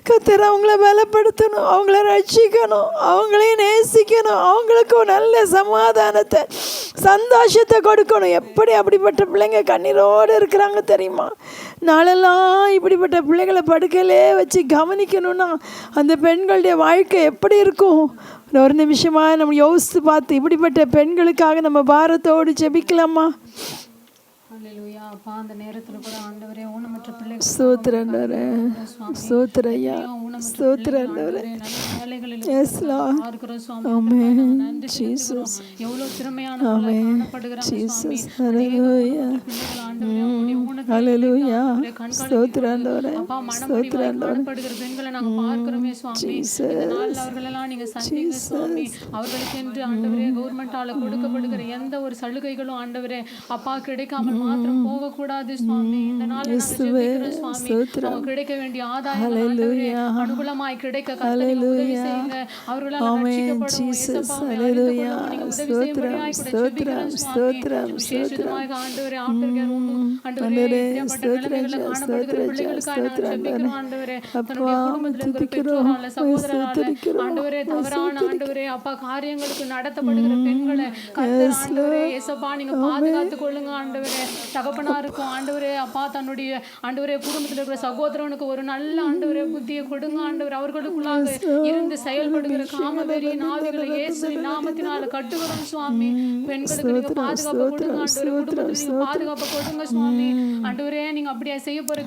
கர்த்தர் அவங்கள பலப்படுத்தணும், அவங்கள ரட்சிக்கணும், அவங்களையும் நேசிக்கணும், அவங்களுக்கு நல்ல சமாதானத்தை சந்தோஷத்தை கொடுக்கணும். எப்படி அப்படிப்பட்ட பிள்ளைங்க கண்ணீரோடு இருக்கிறாங்க தெரியுமா? நாளெல்லாம் இப்படிப்பட்ட பிள்ளைகளை படுக்கையிலே வச்சு கவனிக்கணும்னா அந்த பெண்களுடைய வாழ்க்கை எப்படி இருக்கும்? ஒரு நிமிஷமாக நம்ம யோசித்து பார்த்து இப்படிப்பட்ட பெண்களுக்காக நம்ம பாரத்தோடு ஜெபிக்கலாமா? அல்லேலூயா. அப்பா அந்த நேரத்துல கூட ஆண்டவரே ஊனமற்ற பிள்ளைகள் ஸ்தோத்திரண்டவரே, ஸ்தோத்திரையா, ஸ்தோத்திரண்டவரே. Yes Lord. Amen. Jesus. எவ்வளவு திறமையானவர்களாய் காணப்படுகிறாங்க Jesus. Hallelujah. Hallelujah. ஸ்தோத்திரண்டவரே, ஸ்தோத்திரண்டவரே. காணப்படுகிற பெண்களை நாங்க பார்க்கிறோமே சுவாமி. இந்த நாள்ல அவர்களெல்லாம் நீங்க சந்திங்க சுவாமி. அவர்களுக்கென்று ஆண்டவரே கவர்மெண்டால கொடுக்கப்படுகிற எந்த ஒரு சலுகைகளும் ஆண்டவரே அப்பா கிடைக்காமல் மாத்திரம் போக கூடாது சுவாமி. இந்த நாள்ல நாங்க ஜெபிக்கிறோம் சுவாமி. அவங்க கிடைக்க வேண்டிய ஆதாயங்கள் ஆண்டவரே அனுகூலமாய் கிடைக்க கர்த்தர் உதவி செய்யுங்க. அவர்களால் ரட்சிக்கப்படும் இயேசுப்பா ஹalleluya. ஸ்தோத்திரம் ஸ்தோத்திரம் ஸ்தோத்திரம் விசேஷமாக ஆண்டவரே ஆஃப்டர் கேர் ஆண்டவரே ஸ்தோத்திரம் காணப்படுகிற பிள்ளைகளுக்காக நான் ஜெபிக்கிறோம் ஆண்டவரே. தன்னுடைய குடும்பத்தில் இருக்கிற பெற்றோரால சகோதரரால ஆண்டவரே தவறான ஆண்டவரே அப்பா காரியங்களுக்கு நடத்தப்படுகிற பெண்களை கர்த்தர் ஆண்டவரே இயேசுப்பா நீங்க பாதுகாத்துக் கொள்ளுங்க ஆண்டவரே. தகப்பனாருக்கும் ஆண்டவரே அப்பா தன்னுடைய ஆண்டவரே குடும்பத்தில் இருக்கிற சகோதரனுக்கு ஒரு நல்ல ஆண்டவரே புத்தியை கொடுங்க ஆண்டவரே. அவர்களுக்குள்ளாக இருந்து செயல்படுகிற காமவெறியின் ஆவிகளை இயேசுவின் நாமத்தினால கட்டுகிறோம் சுவாமி. பெண்களுக்கு நீங்க பாதுகாப்பு கொடுங்க ஆண்டவரே. குடும்பத்துக்கு நீங்க பாதுகாப்பு கொடுங்க சுவாமி. ஆண்டவரே நீங்க அப்படியே செய்ய போற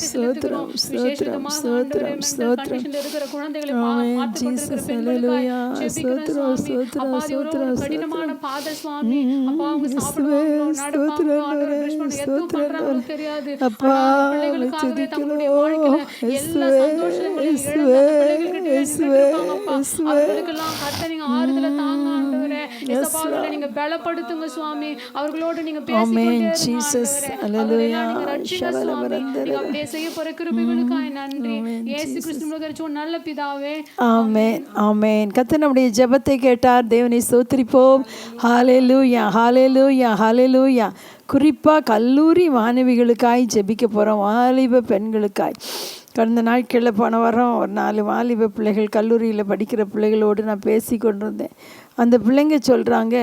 ஸ்தோத்திரம் விசேஷமாக ஆண்டவரே மென்டல் கண்டிஷன்ல இருக்கிற குழந்தைகளை பார்த்து கொண்டிருக்கிற பெண்களுக்காக ஜெபிக்கிறோம் சுவாமி. அப்பா இது ஒரு கடினமான பாதை சுவாமி. அப்பா அவங்க சாப்பிடுவாங்க நடப்பாங்க ஆண்டவரே பிரஷ் பண்ண எதுவும் பண்றாங்களோ தெரியாது. அப்பா பிள்ளைகளுக்காகவே தங்களுடைய வாழ்க்கையில எல்லா சந்தோஷங்களையும் இழந்த பிள்ளைகளுக்கு வேண்டியிருப்பாங்கப்பா. அவர்களுக்கெல்லாம் கர்த்தர் நீங்க ஆறுதலை தாங்க ஆண்டவரே. இயேசுப்பா அவர்களை நீங்க பலப்படுத்துங்க சுவாமி. அவர்களோடு நீங்க பேசிக்கொண்டே இருங்க ஆண்டவரே. நீங்க ரட்சிங்க சுவாமி. நீங்க அப்படியே செய்ய போற கிருபைகளுக்காக நன்றி. இயேசு கிறிஸ்துவின் நல்ல பிதாவே. ஆமென் ஆமென். கர்த்தர் நம்முடைய ஜெபத்தை கேட்டார். தேவனை ஸ்தோத்திரிப்போம். ஹalleluya ஹalleluya ஹalleluya. குறிப்பாக கல்லூரி மாணவிகளுக்காய் ஜெபிக்க போகிறோம். வாலிப பெண்களுக்காய். கடந்த நாட்களில் போன வாரம் ஒரு 4 வாலிப பிள்ளைகள் கல்லூரியில் படிக்கிற பிள்ளைகளோடு நான் பேசி கொண்டிருந்தேன். அந்த பிள்ளைங்க சொல்கிறாங்க,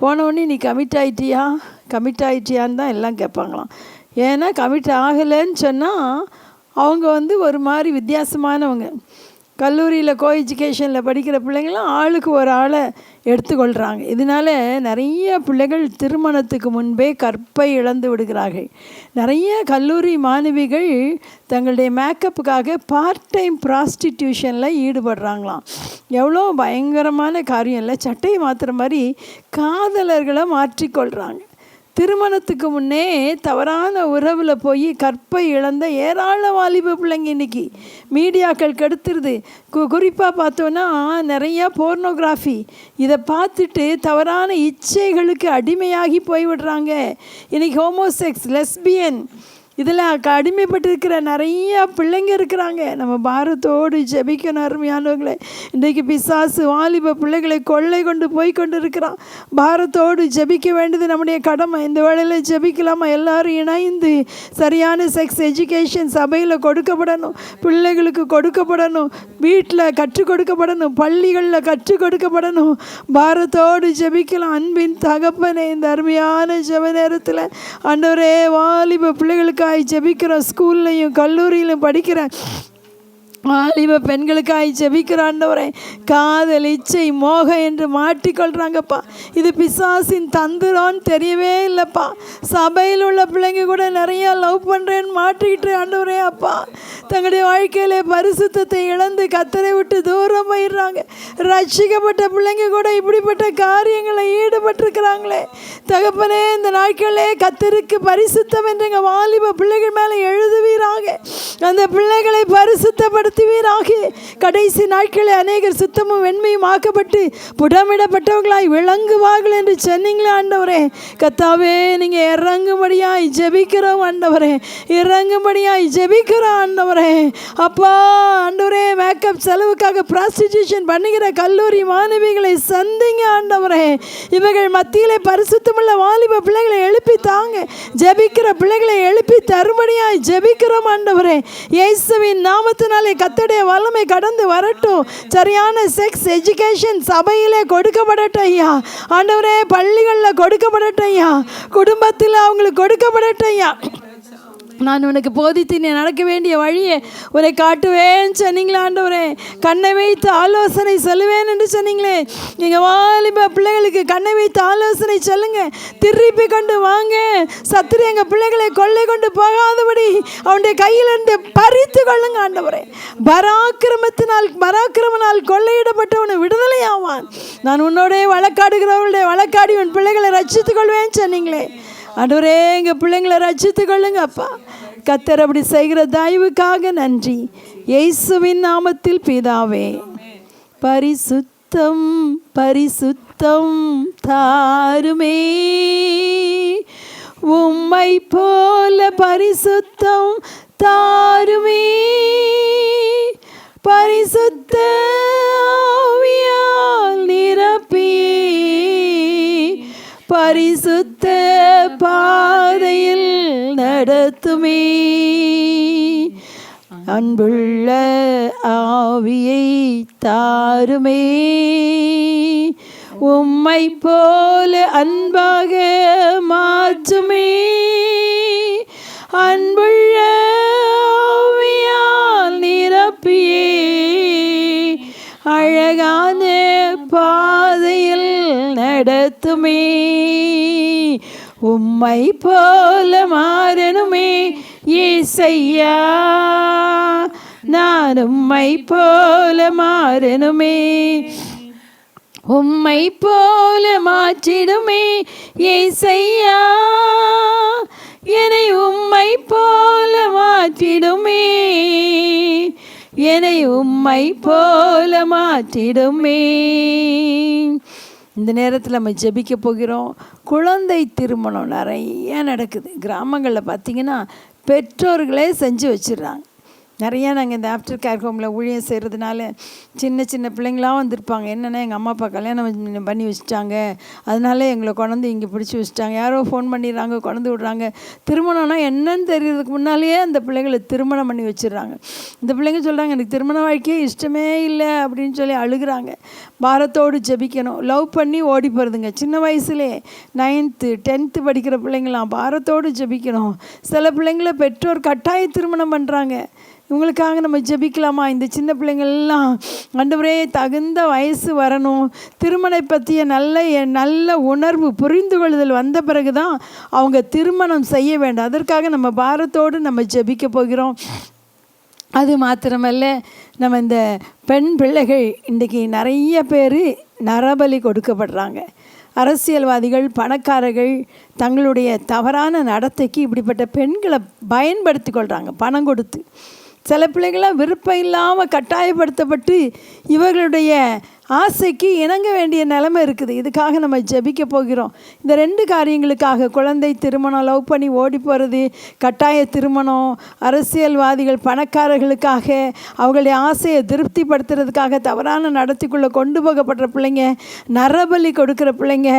போனவுடனே நீ கமிட் ஆகிட்டியான்னு தான் எல்லாம் கேட்பாங்களாம். ஏன்னா கமிட் ஆகலைன்னு சொன்னால் அவங்க ஒரு மாதிரி வித்தியாசமானவங்க. கல்லூரியில் கோ எஜுகேஷனில் படிக்கிற பிள்ளைங்களாம் ஆளுக்கு ஒரு ஆளை எடுத்துக்கொள்கிறாங்க. இதனால் நிறைய பிள்ளைகள் திருமணத்துக்கு முன்பே கற்பை இழந்து விடுகிறார்கள். நிறைய கல்லூரி மாணவிகள் தங்களுடைய மேக்கப்புக்காக பார்ட் டைம் ப்ராஸ்டிடியூஷனில் ஈடுபடுறாங்களாம். எவ்வளோ பயங்கரமான காரியம் இல்லை. சட்டையை மாற்றுற மாதிரி காதலர்களை மாற்றிக்கொள்கிறாங்க. திருமணத்துக்கு முன்னே தவறான உறவில் போய் கற்பை இழந்த ஏராள வாலிப பிள்ளைங்க இன்றைக்கி மீடியாக்கள் கெடுத்துருது. குறிப்பாக பார்த்தோன்னா நிறையா போர்னோகிராஃபி இதை பார்த்துட்டு தவறான இச்சைகளுக்கு அடிமையாகி போய்விடுறாங்க. இன்றைக்கி ஹோமோசெக்ஸ், லெஸ்பியன் இதில் அடிமைப்பட்டிருக்கிற நிறையா பிள்ளைங்க இருக்கிறாங்க. நம்ம பாரத்தோடு ஜெபிக்கணும் அருமையானவங்களே. இன்றைக்கு பிசாசு வாலிப பிள்ளைகளை கொள்ளை கொண்டு போய் கொண்டு இருக்கிறான். பாரத்தோடு ஜெபிக்க வேண்டியது நம்முடைய கடமை. இந்த வேளையில் ஜெபிக்கலாமா? எல்லாரும் இணைந்து சரியான செக்ஸ் எஜுகேஷன் சபையில் கொடுக்கப்படணும், பிள்ளைகளுக்கு கொடுக்கப்படணும், வீட்டில் கற்றுக் கொடுக்கப்படணும், பள்ளிகளில் கற்றுக் கொடுக்கப்படணும். பாரத்தோடு ஜெபிக்கலாம். அன்பின் தகப்பனே, இந்த அருமையான ஜெப நேரத்தில் ஆண்டவரே வாலிப பிள்ளைகளுக்கு ஜெபிக்கிறோம். ஸ்கூல்லையும் கல்லூரியிலும் படிக்கிற வாலிப பெண்களுக்காய் ஜெபிக்கிற ஆண்டவரே, காதல், இச்சை, மோகம் என்று மாட்டிக்கொள்கிறாங்கப்பா. இது பிசாசின் தந்திரம்னு தெரியவே இல்லைப்பா. சபையில் உள்ள பிள்ளைங்க கூட நிறையா லவ் பண்ணுறேன்னு மாட்டிக்கிட்டு ஆண்டவரே அப்பா தங்களுடைய வாழ்க்கையிலே பரிசுத்தத்தை இழந்து கர்த்தரை விட்டு தூரம் போயிடுறாங்க. ரட்சிக்கப்பட்ட பிள்ளைங்க கூட இப்படிப்பட்ட காரியங்களை ஈடுபட்டிருக்கிறாங்களே தகப்பனே. இந்த நாட்களே கர்த்தருக்கு பரிசுத்தம் என்று எங்கள் வாலிப பிள்ளைகள் மேலே எழுதுவீராக. அந்த பிள்ளைகளை பரிசுத்தப்படுத்துவீராக. கடைசி நாட்களில் அநேகர் சுத்தமும் வெண்மையும் ஆக்கப்பட்டு புடமிடப்பட்டவர்களாய் விளங்குவார்கள் என்று சொன்னீங்களே ஆண்டவரே. கர்த்தாவே நீங்கள் இறங்கும்படியாய் ஜெபிக்கிறோம் ஆண்டவரே, இறங்கும்படியாய் ஜெபிக்கிறோம் ஆண்டவரே. அப்பா ஆண்டவரே, மேக்கப் செலவுக்காக ப்ராஸ்டிடியூஷன் பண்ணுகிற கல்லூரி மாணவிகளை சந்திங்க ஆண்டவரே. இவர்கள் மத்தியிலே பரிசுத்தமுள்ள வாலிப பிள்ளைகளை எழுப்பி தாங்க. ஜெபிக்கிற பிள்ளைகளை எழுப்பி தரும்படியாய் ஜெபிக்கிறோம் ஆண்டவரே. இயேசுவின் நாமத்தினாலே கர்த்தருடைய வல்லமை கடந்து வரட்டும். சரியான செக்ஸ் எஜுகேஷன் சபையிலே கொடுக்கப்படட்டும் ஐயா. ஆண்டவரே, பள்ளிகளில் கொடுக்கப்படட்டும் ஐயா. குடும்பத்தில் அவங்களுக்கு கொடுக்கப்படட்டும் ஐயா. நான் உனக்கு போதித்து நீ நடக்க வேண்டிய வழியை உன்னை காட்டுவேன் சொன்னீங்களா ஆண்டவரே. கண்ணை வைத்து ஆலோசனை சொல்லுவேன் என்று சொன்னீங்களே. நீங்கள் வாலிப பிள்ளைகளுக்கு கண்ணை வைத்து ஆலோசனை சொல்லுங்க. திருப்பி கொண்டு வாங்க. சத்துரு எங்கள் பிள்ளைகளை கொள்ளை கொண்டு போகாதபடி அவனுடைய கையிலிருந்து பறித்து கொள்ளுங்க ஆண்டவரே. பராக்கிரமனால் கொள்ளையிடப்பட்டவனை விடுதலை ஆவான். நான் உன்னோடைய வழக்காடுகிறவர்களுடைய வழக்காடி உன் பிள்ளைகளை ரட்சித்துக் கொள்வேன் சொன்னீங்களே. ஆண்டவரே எங்கள் பிள்ளைங்களை ரட்சித்துக் கொள்ளுங்க அப்பா. கர்த்தர் அப்படி செய்கிற தயவுக்காக நன்றி. இயேசுவின் நாமத்தில் பிதாவே. பரிசுத்தம் பரிசுத்தம் தாருமே, உம்மை போல பரிசுத்தம் தாருமே. பரிசுத்த ஆவியால் நிரப்பி பரிசுத்த பாதையில் நடத்துமே. அன்புள்ள ஆவியை தாருமே, உம்மை போல அன்பாக மாற்றுமே. அன்புள்ள ஆவியால் நிரப்பியே அழகான பாதையில் நடத்துமே. உம்மை போல மாறணுமே இயேசையா, நான் உம்மை போல மாறணுமே. உம்மை போல மாற்றிடுமே இயேசையா, என்னை உம்மை போல மாற்றிடுமே. என்னை உம்மை போல மாற்றிடுமே. இந்த நேரத்தில் நம்ம ஜெபிக்க போகிறோம். குழந்தை திருமணம் நிறைய நடக்குது. கிராமங்களில் பார்த்திங்கன்னா பெற்றோர்களே செஞ்சு வச்சிடுறாங்க. நிறையா நாங்கள் இந்த ஆஃப்டர் கேர் ஹோமில் ஊழியம் செய்கிறதுனால சின்ன சின்ன பிள்ளைங்களாம் வந்திருப்பாங்க. என்னென்னா எங்கள் அம்மா அப்பா கல்யாணம் பண்ணி வச்சுட்டாங்க, அதனால எங்களை கொண்டு இங்கே பிடிச்சி வச்சுட்டாங்க. யாரோ ஃபோன் பண்ணிடுறாங்க, கொண்டு விடுறாங்க. திருமணம்னா என்னன்னு தெரியறதுக்கு முன்னாலேயே அந்த பிள்ளைங்களை திருமணம் பண்ணி வச்சிடுறாங்க. இந்த பிள்ளைங்க சொல்கிறாங்க எனக்கு திருமண வாழ்க்கையே இஷ்டமே இல்லை அப்படின்னு சொல்லி அழுகிறாங்க. பாரத்தோடு ஜெபிக்கணும். லவ் பண்ணி ஓடி போகிறதுங்க. சின்ன வயசுலே 9th 10th படிக்கிற பிள்ளைங்களாம் பாரத்தோடு ஜெபிக்கணும். சில பிள்ளைங்கள பெற்றோர் கட்டாய திருமணம் பண்ணுறாங்க. இவங்களுக்காக நம்ம ஜெபிக்கலாமா? இந்த சின்ன பிள்ளைங்கள்லாம் ஆண்டவரே தகுந்த வயசு வரணும், திருமணத்தை பற்றிய நல்ல உணர்வு புரிந்து கொள்ளுதல் வந்த பிறகு தான் அவங்க திருமணம் செய்ய வேண்டும். அதற்காக நம்ம பாரத்தோடு நம்ம ஜெபிக்க போகிறோம். அது மாத்திரமல்ல, நம்ம இந்த பெண் பிள்ளைகள் இன்றைக்கி நிறைய பேர் நரபலி கொடுக்கப்படுறாங்க. அரசியல்வாதிகள், பணக்காரர்கள் தங்களுடைய தவறான நடத்தைக்கு இப்படிப்பட்ட பெண்களை பயன்படுத்தி கொள்கிறாங்க பணம் கொடுத்து. சில பிள்ளைகளாம் விருப்பம் இல்லாமல் கட்டாயப்படுத்தப்பட்டு இவர்களுடைய ஆசைக்கு இணங்க வேண்டிய நிலைமை இருக்குது. இதுக்காக நம்ம ஜெபிக்க போகிறோம். இந்த 2 காரியங்களுக்காக, குழந்தை திருமணம், லவ் பண்ணி ஓடி போகிறது, கட்டாய திருமணம், அரசியல்வாதிகள் பணக்காரர்களுக்காக அவங்களுடைய ஆசையை திருப்திப்படுத்துறதுக்காக தவறான நடத்திக்குள்ளே கொண்டு போகப்படுற பிள்ளைங்க, நரபலி கொடுக்குற பிள்ளைங்க,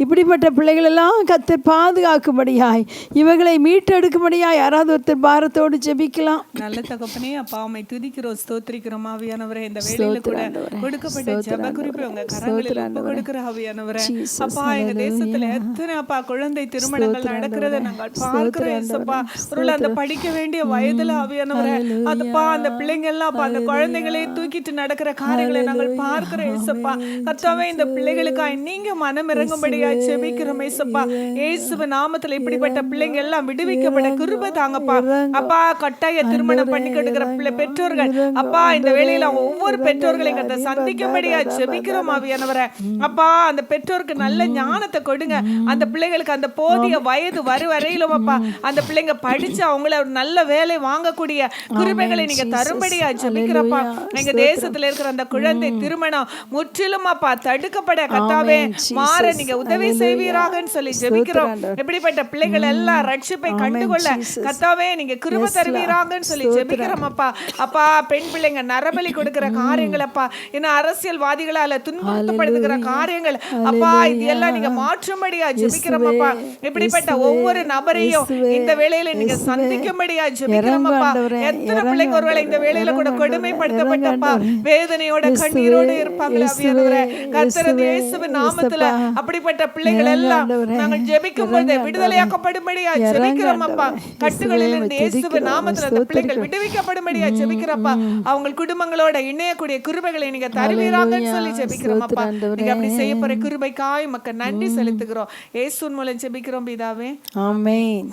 இப்படிப்பட்ட பிள்ளைகளெல்லாம் கர்த்தர் பாதுகாக்கும்படியாய், இவர்களை மீட்டெடுக்கும்படியாய் யாராவது ஒருத்தர் பாரத்தோடு ஜெபிக்கலாம். நல்ல தகப்பனே, அப்பா உம்மை துதிக்கிறோம், ஸ்தோத்திரிக்கிறோம். ஆவியானவரே, இந்த வேளையில கூட கொடுக்கப்பட்ட குறிப்பு உங்க கரங்களில் ஒப்பு கொடுக்கிற ஆவியானவரே, அப்பா எங்க தேசத்துல எத்தனை அப்பா குழந்தை திருமணங்கள் நடக்கிறத நாங்கள் பார்க்கிறோம். அப்பா ஒருவேளை அந்த படிக்க வேண்டிய வயதுல ஆவியானவரே, அதுப்பா அந்த பிள்ளைங்க எல்லாம் அப்பா அந்த குழந்தைகளை தூக்கிட்டு நடக்கிற காரியங்களை நாங்கள் பார்க்கிறோம். ஏசப்பா கர்த்தாவே, இந்த பிள்ளைகளுக்காய் நீங்க மனம் இறங்கும்படியா ஜெபிக்கிறோம். ஏசப்பா இயேசுவின் நாமத்துல இப்படிப்பட்ட பிள்ளைங்க எல்லாம் விடுவிக்கப்பட கிருபை தாங்கப்பா. அப்பா கட்டாய திருமணம் பண்ணி கொடுக்கிற பெற்றோர்கள், அப்பா இந்த வேளையில ஒவ்வொரு பெற்றோர்களையும் கர்த்தர் சந்திக்கும்படியா ஜெபிக்கிறோம் ஆவியானவரே. அப்பா அந்த பெற்றோருக்கு நல்ல ஞானத்தை கொடுங்க. அந்த பிள்ளைகளுக்கு அந்த போதிய வயது வரையிலும் அப்பா அந்த பிள்ளைங்க படிச்சு அவங்கள ஒரு நல்ல வேலை வாங்கக்கூடிய கிருபைகளை நீங்க தரும்படியா ஜெபிக்கிறப்பா. எங்க தேசத்துல இருக்கிற அந்த குழந்தை திருமணம் முற்றிலும் அப்பா தடுக்கப்பட கர்த்தாவே மாற நீங்க உதவி செய்வீராகன்னு சொல்லி ஜெபிக்கிறோம். இப்படிப்பட்ட பிள்ளைகள் எல்லாம் ரட்சிப்பை கண்டுகொள்ள கர்த்தாவே நீங்க கிருபை தருவீராகன்னு சொல்லி ஜெபிக்கிறோம் அப்பா. அப்பா பெண் பிள்ளைங்க நரபலி கொடுக்கிற காரியங்கள் அப்பா, இன்னும் அரசியல்வாதி வியாதிகளால துன்பப்படுத்துகிற காரியங்கள் அப்பா இது எல்லாம் நீங்க மாற்றும்படியா ஜெபிக்கிறோம் அப்பா. இப்படிப்பட்ட ஒவ்வொரு நபரையும் இந்த வேளையில நீங்க சந்திக்கும்படியா ஜெபிக்கிறோம் அப்பா. எத்தனை பிள்ளைங்க ஒருவேளை இந்த வேளையில கூட கொடுமைப்படுத்தப்பட்டப்பா வேதனையோட கண்ணீரோடு இருப்பாங்களா ஆவியானவரே, கர்த்தரது இயேசுவின் நாமத்துல அப்படிப்பட்ட பிள்ளைகள் எல்லாம் நாங்கள் ஜெபிக்கும் போது விடுதலையாக்கப்படும்படியா ஜெபிக்கிறோம் அப்பா. கட்டுகளில் இருந்து இயேசுவின் நாமத்துல அந்த பிள்ளைகள் விடுவிக்கப்படும்படியா ஜெபிக்கிறப்பா. அவங்க குடும்பங்களோட இணையக்கூடிய கிருபைகளை நீங்க தருவீராங்கன்னு சொல்லி ஜெபிக்கிறோம் அப்பா. நீங்க அப்படி செய்ய போற கிருபைக்காய் மக்கள் நன்றி செலுத்துகிறோம். இயேசுவின் மூலம் ஜெபிக்கிறோம் பிதாவே, ஆமென்.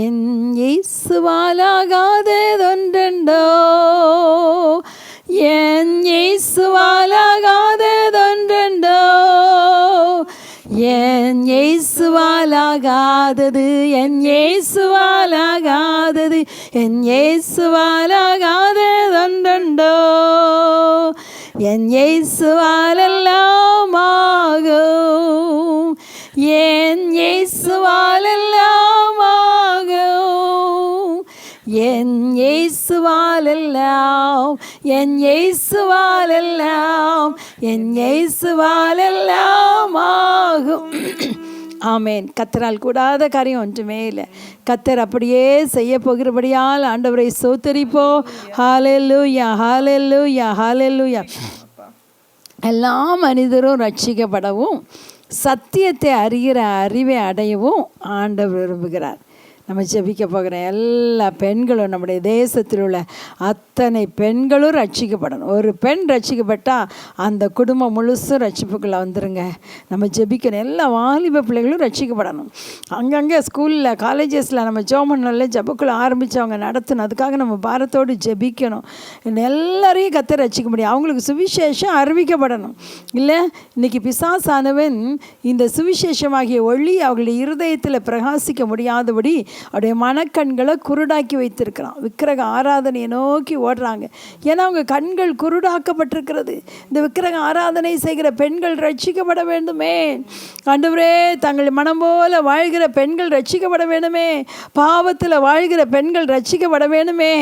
என் இயேசுவாலாகாததொன்றுண்டோ, என் இயேசுவாலாகாததொன்றுண்டோ, என் இயேசுவாலாகாதது, என் இயேசுவாலாகாதது, என் இயேசுவாலாகாததொன்றுண்டோ, என் இயேசுவாலெல்லாம் ஆகும், என் இயேசுவாலெல்லாம் ஆகும், என் இயேசுவாலெல்லாம், என் இயேசுவாலெல்லாம், என் இயேசுவாலெல்லாம் ஆகும். ஆமேன். கர்த்தரால் கூடாத காரியம் ஒன்றுமே இல்லை. கர்த்தர் அப்படியே செய்ய போகிறபடியால் ஆண்டவரை ஸ்தோத்திரிப்போ. ஹல்லேலூயா, ஹல்லேலூயா, ஹல்லேலூயா. எல்லா மனிதரும் ரட்சிக்கப்படவும் சத்தியத்தை அறிகிற அறிவை அடையவும் ஆண்டவர் விரும்புகிறார். நம்ம ஜெபிக்க போகிற எல்லா பெண்களும், நம்முடைய தேசத்தில் உள்ள அத்தனை பெண்களும் ரட்சிக்கப்படணும். ஒரு பெண் ரட்சிக்கப்பட்டால் அந்த குடும்பம் முழுசும் ரட்சிப்புக்குள்ளே வந்துருங்க. நம்ம ஜெபிக்கணும். எல்லா வாலிப பிள்ளைகளும் ரட்சிக்கப்படணும். அங்கங்கே ஸ்கூலில் காலேஜஸில் நம்ம ஜோமனில் ஜெபக்குள்ள ஆரம்பித்தவங்க நடத்தணும். அதுக்காக நம்ம பாரத்தோடு ஜெபிக்கணும். எல்லாரையும் கர்த்தர் ரட்சிக்க முடியும். அவங்களுக்கு சுவிசேஷம் அறிவிக்கப்படணும். இல்லை இன்றைக்கி பிசாசானவன் இந்த சுவிசேஷமாகிய ஒளி அவர்களுடைய இருதயத்தில் பிரகாசிக்க முடியாதபடி அவருடைய மனக்கண்களை குருடாக்கி வைத்திருக்கிறான். விக்கிரக ஆராதனையை நோக்கி ஓடுறாங்க. ஏன்னா அவங்க கண்கள் குருடாக்கப்பட்டிருக்கிறது. இந்த விக்கிரக ஆராதனை செய்கிற பெண்கள் ரட்சிக்கப்பட வேண்டுமே. ஆண்டவரே, தங்கள் மனம் போல வாழ்கிற பெண்கள் ரட்சிக்கப்பட வேண்டுமே. பாவத்தில் வாழ்கிற பெண்கள் ரட்சிக்கப்பட வேண்டுமே.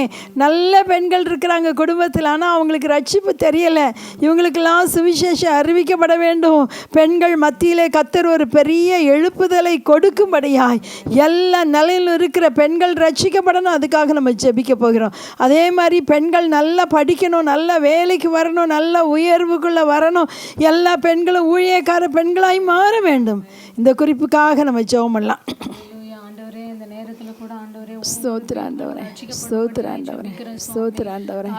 நல்ல பெண்கள் இருக்கிறாங்க குடும்பத்தில், ஆனால் அவங்களுக்கு ரட்சிப்பு தெரியலை. இவங்களுக்கெல்லாம் சுவிசேஷம் அறிவிக்கப்பட வேண்டும். பெண்கள் மத்தியிலே கர்த்தர் ஒரு பெரிய எழுப்புதலை கொடுக்கும்படியாய் எல்லா நிலையில் இருக்கிற பெண்கள் ரட்சிக்கப்படணும். அதுக்காக நம்ம ஜெபிக்க போகிறோம். அதே மாதிரி பெண்கள் நல்லா படிக்கணும், நல்ல வேலைக்கு வரணும், நல்ல உயர்வுக்குள்ளே வரணும். எல்லா பெண்களும் ஊழியக்கார பெண்களாய் மாற வேண்டும். இந்த குறிப்புக்காக நம்ம ஜெபம் பண்ணலாம். ஸ்தோத்திர ஆண்டவரே, ஸ்தோத்திர ஆண்டவரே, ஸ்தோத்திர ஆண்டவரே.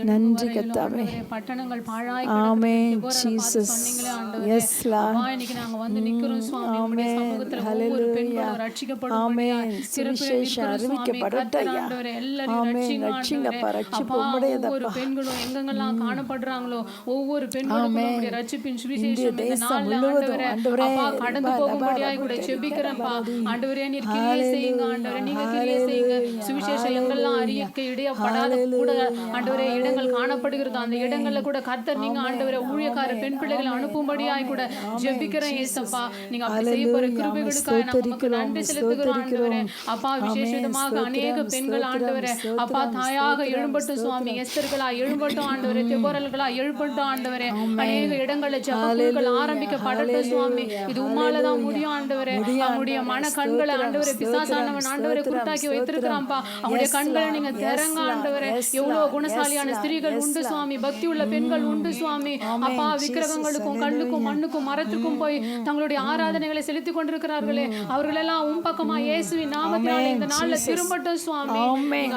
நன்றி கர்த்தாவே. பட்டணங்கள் பாழாய் ஆமென் ஜீசஸ். S Lord. இன்னைக்கு நாங்க வந்து நிக்கிறோம் சுவாமி. உம்முடைய சமூகத்துல ஒவ்வொரு பெண்களும் ரட்சிக்கப்படும். ஆமென். சுவிசேஷம் அறிவிக்கப்படட்டும். ஆமென். ரட்சிங்கப்பா, ரட்சிப்பு உம்முடையதப்பா. ஒவ்வொரு பெண்களும் எங்கெங்கெல்லாம் காணப்படுறாங்களோ ஒவ்வொரு பெண்களுக்கும் உம்முடைய ரட்சிப்பின் சுவிசேஷம் இந்த நாள்ல ஆண்டவரே அப்பா கடந்து போகும்படியாய் கூட ஜெபிக்கிறேன்ப்பா. ஆண்டவரே நீர் கிரியை செய்யுங்க. ஆண்டவரே நீங்க கிரியை செய்யுங்க. சுவிசேஷம் எங்கெல்லாம் அறிக்கை இடையப்படாத கூட ஆண்டவரே இடங்கள் காணப்படுகிறது. அந்த இடங்கள்ல கூட கர்த்தர் நீங்க ஆண்டவரே ஊழியக்கார பெண் பிள்ளைகளை அனுப்பும்படியாய் கூட ஜெபிக்கிறேன். ஏசப்பா நீங்க அப்படி செய்ய போற கிருபைகளுக்காக நான் உமக்கு நன்றி செலுத்துகிறோம் ஆண்டவரே. அப்பா விசேஷமாக அநேக பெண்கள் ஆண்டவரே அப்பா தாயாக எழும்பட்டும் சுவாமி. எஸ்தர்களா எழும்பட்டும் ஆண்டவரே. தெபோரல்களா எழும்பட்டும் ஆண்டவரே. அநேக இடங்கள்ல ஜெபங்கள் ஆரம்பிக்கப்படட்டும் சுவாமி. இது உம்மாலதான் முடியும் ஆண்டவரே. அவங்களுடைய மன கண்களை ஆண்டவரே பிசாசானவன் ஆண்டவரே குருட்டாக்கி வைத்திருக்கிறான்பா. அவங்களுடைய கண்களை நீங்க திறங்க ஆண்டவரே. எவ்வளவு குணசாலியான ஸ்திரீகள் உண்டு சுவாமி. பக்தி உள்ள பெண்கள் உண்டு சுவாமி. அப்பா விக்கிரகங்களுக்கும் கல்லுக்கும் மண்ணுக்கும் மரத்துக்கும் போய் தங்களுடைய ஆராதனைகளை செலுத்தி கொண்டிருக்கிறார்களே அவர்களெல்லாம் உம் பக்கமா இயேசுவின் நாமத்தினாலே இந்த நாள்ல திரும்பட்டும் சுவாமி.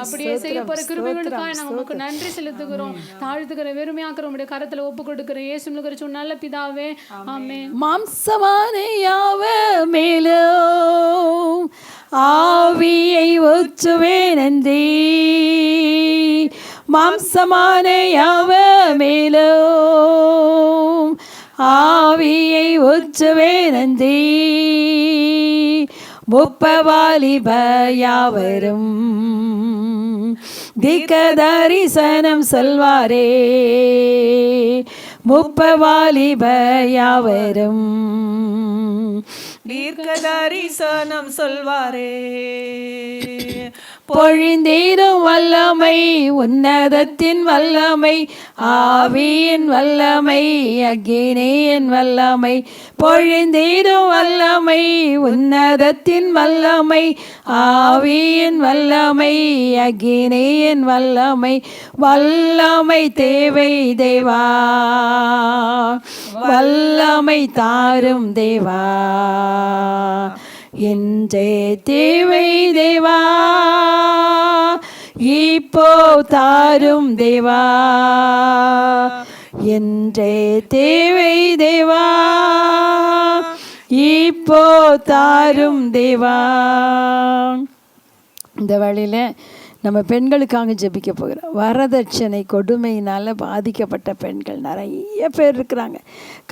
அப்படியே செய்ய போற கிருபைகளுக்காக நாங்க உங்களுக்கு நன்றி செலுத்துகிறோம். தாழ்த்துக்கிற வெறுமையாக்குற உங்களுடைய கரத்துல ஒப்பு கொடுக்கிற இயேசுவின் குறிச்சு நல்ல பிதாவே ஆமென். மாம்சமான யாவமேலும் ஆவியை ஊற்றுவேன் நன்றி. மாம்சமான யாவமேலும் ஆவியை ஊற்றுவேன் நன்றி. முப்பவாலிப யாவரும் தீர்க்க தரிசனம் சொல்வாரே. முப்பவாலிப யாவரும் தீர்க்க தரிசனம் சொல்வாரே. பொழிந்தீரும் வல்லமை, உன்னதத்தின் வல்லமை, ஆவியின் வல்லமை, அக்கினியின் வல்லமை, பொழிந்தீரும் வல்லமை, உன்னதத்தின் வல்லமை, ஆவியின் வல்லமை, அக்கினியின் வல்லமை, வல்லமை தேவை தேவா, வல்லமை தாரும் தேவா, என்றே தேவை தேவா, இப்போ தாரும் தேவா, என்றே தேவை தேவா, இப்போ தாரும் தேவா. இந்த வழியில் நம்ம பெண்களுக்காக ஜெபிக்க போகிறோம். வரதட்சணை கொடுமையினால் பாதிக்கப்பட்ட பெண்கள் நிறைய பேர் இருக்கிறாங்க.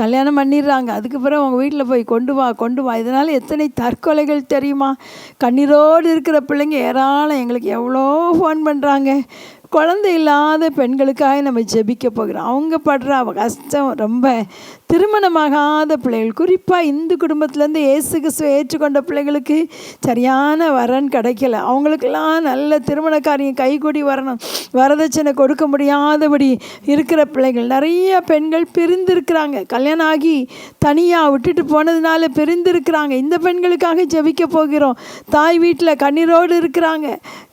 கல்யாணம் பண்ணிடுறாங்க, அதுக்கு பிறகு அவங்க வீட்டில் போய் கொண்டு வா. இதனால் எத்தனை தற்கொலைகள் தெரியுமா? கண்ணீரோடு இருக்கிற பிள்ளைங்க ஏராளம். எங்களுக்கு எவ்வளோ ஃபோன் பண்ணுறாங்க. குழந்தை இல்லாத பெண்களுக்காக நம்ம ஜெபிக்க போகிறோம். அவங்க படுற கஷ்டம் ரொம்ப. திருமணமாகாத பிள்ளைகள், குறிப்பாக இந்து குடும்பத்துலேருந்து இயேசு கிறிஸ்துவை ஏற்றுக்கொண்ட பிள்ளைகளுக்கு சரியான வரன் கிடைக்கல. அவங்களுக்கெல்லாம் நல்ல திருமண காரியம் கைகூடி வரணும். வரதட்சணை கொடுக்க முடியாதபடி இருக்கிற பிள்ளைகள் நிறைய பெண்கள் பிரிந்திருக்கிறாங்க. கல்யாணம் ஆகி தனியாக விட்டுட்டு போனதுனால பிரிந்திருக்கிறாங்க. இந்த பெண்களுக்காக ஜெபிக்க போகிறோம். தாய் வீட்டில் கண்ணீரோடு இருக்கிறாங்க.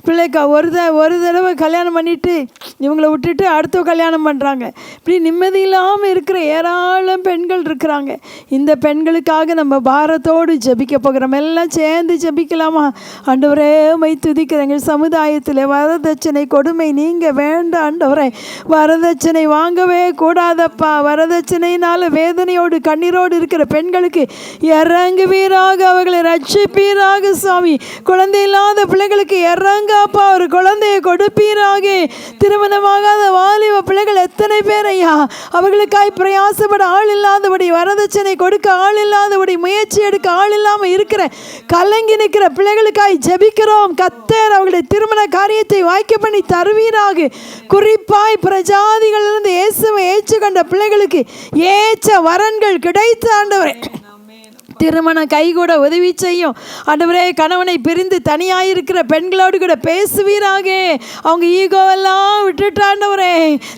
பிள்ளைக்கு ஒரு தடவை கல்யாணம் பண்ணிவிட்டு இவங்களை விட்டுட்டு அடுத்த கல்யாணம் பண்ணுறாங்க. இப்படி நிம்மதி இல்லாமல் இருக்கிற ஏராளம் பெண்கள் இருக்கிறாங்க. இந்த பெண்களுக்காக நம்ம பாரத்தோடு ஜெபிக்க போகிறோம். எல்லாம் சேர்ந்து ஜெபிக்கலாமா? ஆண்டவரே உம்மை துதிக்கிறேன். எங்கள் சமுதாயத்தில் வரதட்சணை கொடுமை நீங்க வேண்டாம் ஆண்டவரே. வரதட்சணை வாங்கவே கூடாதப்பா. வரதட்சணையினால் வேதனையோடு கண்ணீரோடு இருக்கிற பெண்களுக்கு இறங்குவீராக, அவர்களை ரட்சிப்பீராக சுவாமி. குழந்தை இல்லாத பிள்ளைகளுக்கு இறங்கப்பா, ஒரு குழந்தையை கொடுப்பீராக. திருமணமாகாத வாலிப பிள்ளைகள் எத்தனை பேர் ஐயா, அவர்களுக்காய் பிரயாசப்பட ஆள் இல்லாதபடி, வரதட்சணை கொடுக்க ஆள் இல்லாதபடி, முயற்சி எடுக்க ஆள் இல்லாமல் இருக்கிற கலங்கி நிற்கிற பிள்ளைகளுக்காய் ஜெபிக்கிறோம். கர்த்தர் அவர்களுடைய திருமண காரியத்தை வாய்க்க பண்ணி தருவீராக. குறிப்பாய் பிரஜாதிகளிலிருந்து இயேசுவை ஏற்றுக்கொண்ட பிள்ளைகளுக்கு ஏற்ற வரன்கள் கிடைத்த ஆண்டவரே திருமணம் கைகூட உதவி செய்யும் ஆண்டவரே. கணவனை பிரிந்து தனியாயிருக்கிற பெண்களோடு கூட பேசுவீராக. அவங்க ஈகோவெல்லாம் விட்டுட்டு ஆண்டவரே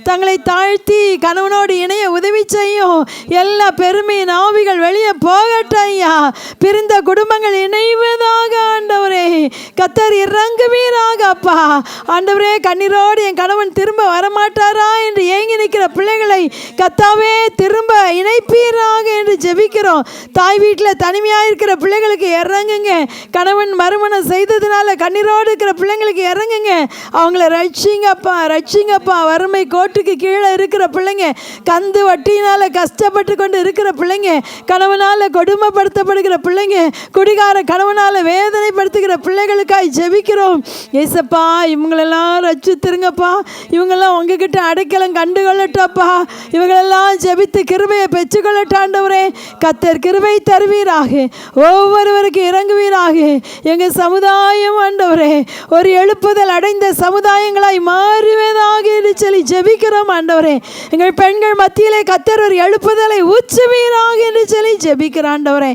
தங்களை தாழ்த்தி கணவனோடு இணைய உதவி செய்யும். எல்லா பெருமையின் ஆவிகள் வெளியே போகட்டும் ஐயா. பிரிந்த குடும்பங்கள் இணைவதாக ஆண்டவரே. கர்த்தர் இறங்குவீராக அப்பா. ஆண்டவரே கண்ணீரோடு என் கணவன் திரும்ப வரமாட்டாரா என்று ஏங்கி நிற்கிற பிள்ளைகளை கர்த்தாவே திரும்ப இணைப்பீராக என்று ஜெபிக்கிறோம். தாய் வீட்டில் தனிமையாக இருக்கிற பிள்ளைகளுக்கு இறங்குங்க. கணவன் மறுமணம் செய்ததுனால கண்ணீரோடு இருக்கிற பிள்ளைங்களுக்கு இறங்குங்க. அவங்கள ரட்சிங்கப்பா. வறுமை கோட்டுக்கு கீழே இருக்கிற பிள்ளைங்க, கந்து வட்டியினால் கஷ்டப்பட்டு கொண்டு இருக்கிற பிள்ளைங்க, கணவனால் கொடுமைப்படுத்தப்படுகிற பிள்ளைங்க, குடிகார கணவனால் வேதனைப்படுத்துகிற பிள்ளைகளுக்காய் ஜெபிக்கிறோம். ஏசப்பா இவங்களெல்லாம் ரட்சித்திருங்கப்பா. இவங்கெல்லாம் உங்ககிட்ட அடைக்கலம் கண்டுகொள்ளட்டப்பா. இவங்களெல்லாம் ஜெபித்து கிருபையை பெற்றுக்கொள்ளட்டாண்டவரே. கர்த்தர் கிருபை தருவீராக, ஒவ்வொருவருக்கு இறங்குவீராக. எங்கள் சமுதாயம் ஆண்டவரே ஒரு எழுப்புதல் அடைந்த சமுதாயங்களாய் மாறுவதாக என்று சொல்லி ஜெபிக்கிறோம் ஆண்டவரே. எங்கள் பெண்கள் மத்தியிலே கர்த்தர் ஒரு எழுப்புதலை ஊற்றுவீராக என்று சொல்லி ஜெபிக்கிறோம் ஆண்டவரே.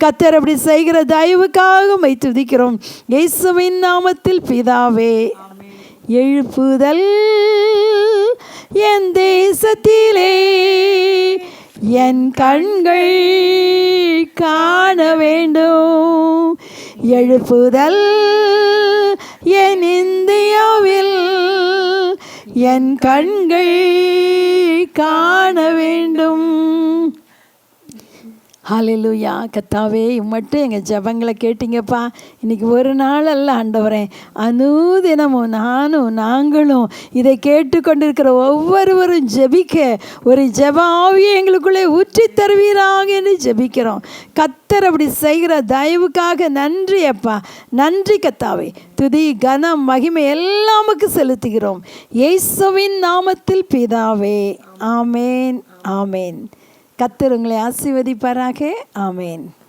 கர்த்தர் அப்படி செய்கிற தயவுக்காக உம்மை துதிக்கிறோம் இயேசுவின் நாமத்தில் பிதாவே. எழுப்புதல் என் தேசத்திலே என் கண்கள் காண வேண்டும். எழுப்புதல் என் இந்தியாவில் என் கண்கள் காண வேண்டும். ஹல்லேலூயா. கர்த்தாவே மட்டும் எங்கள் ஜெபங்களை கேட்டீங்கப்பா. இன்றைக்கி ஒரு நாள் அல்ல ஆண்டவரே, அனுதினமும் நாங்களும் இதை கேட்டுக்கொண்டிருக்கிற ஒவ்வொருவரும் ஜெபிக்க ஒரு ஜெப ஆவியை எங்களுக்குள்ளே ஊற்றி தருவீராக என்று ஜெபிக்கிறோம். கர்த்தர் அப்படி செய்கிற தயவுக்காக நன்றி அப்பா. நன்றி கர்த்தாவே. துதி கனம் மகிமை எல்லாமுக்கு செலுத்துகிறோம் இயேசுவின் நாமத்தில் பிதாவே. ஆமேன் ஆமேன். கர்த்தர் உங்களை ஆசீர்வதிப்பாராக. ஆமேன்.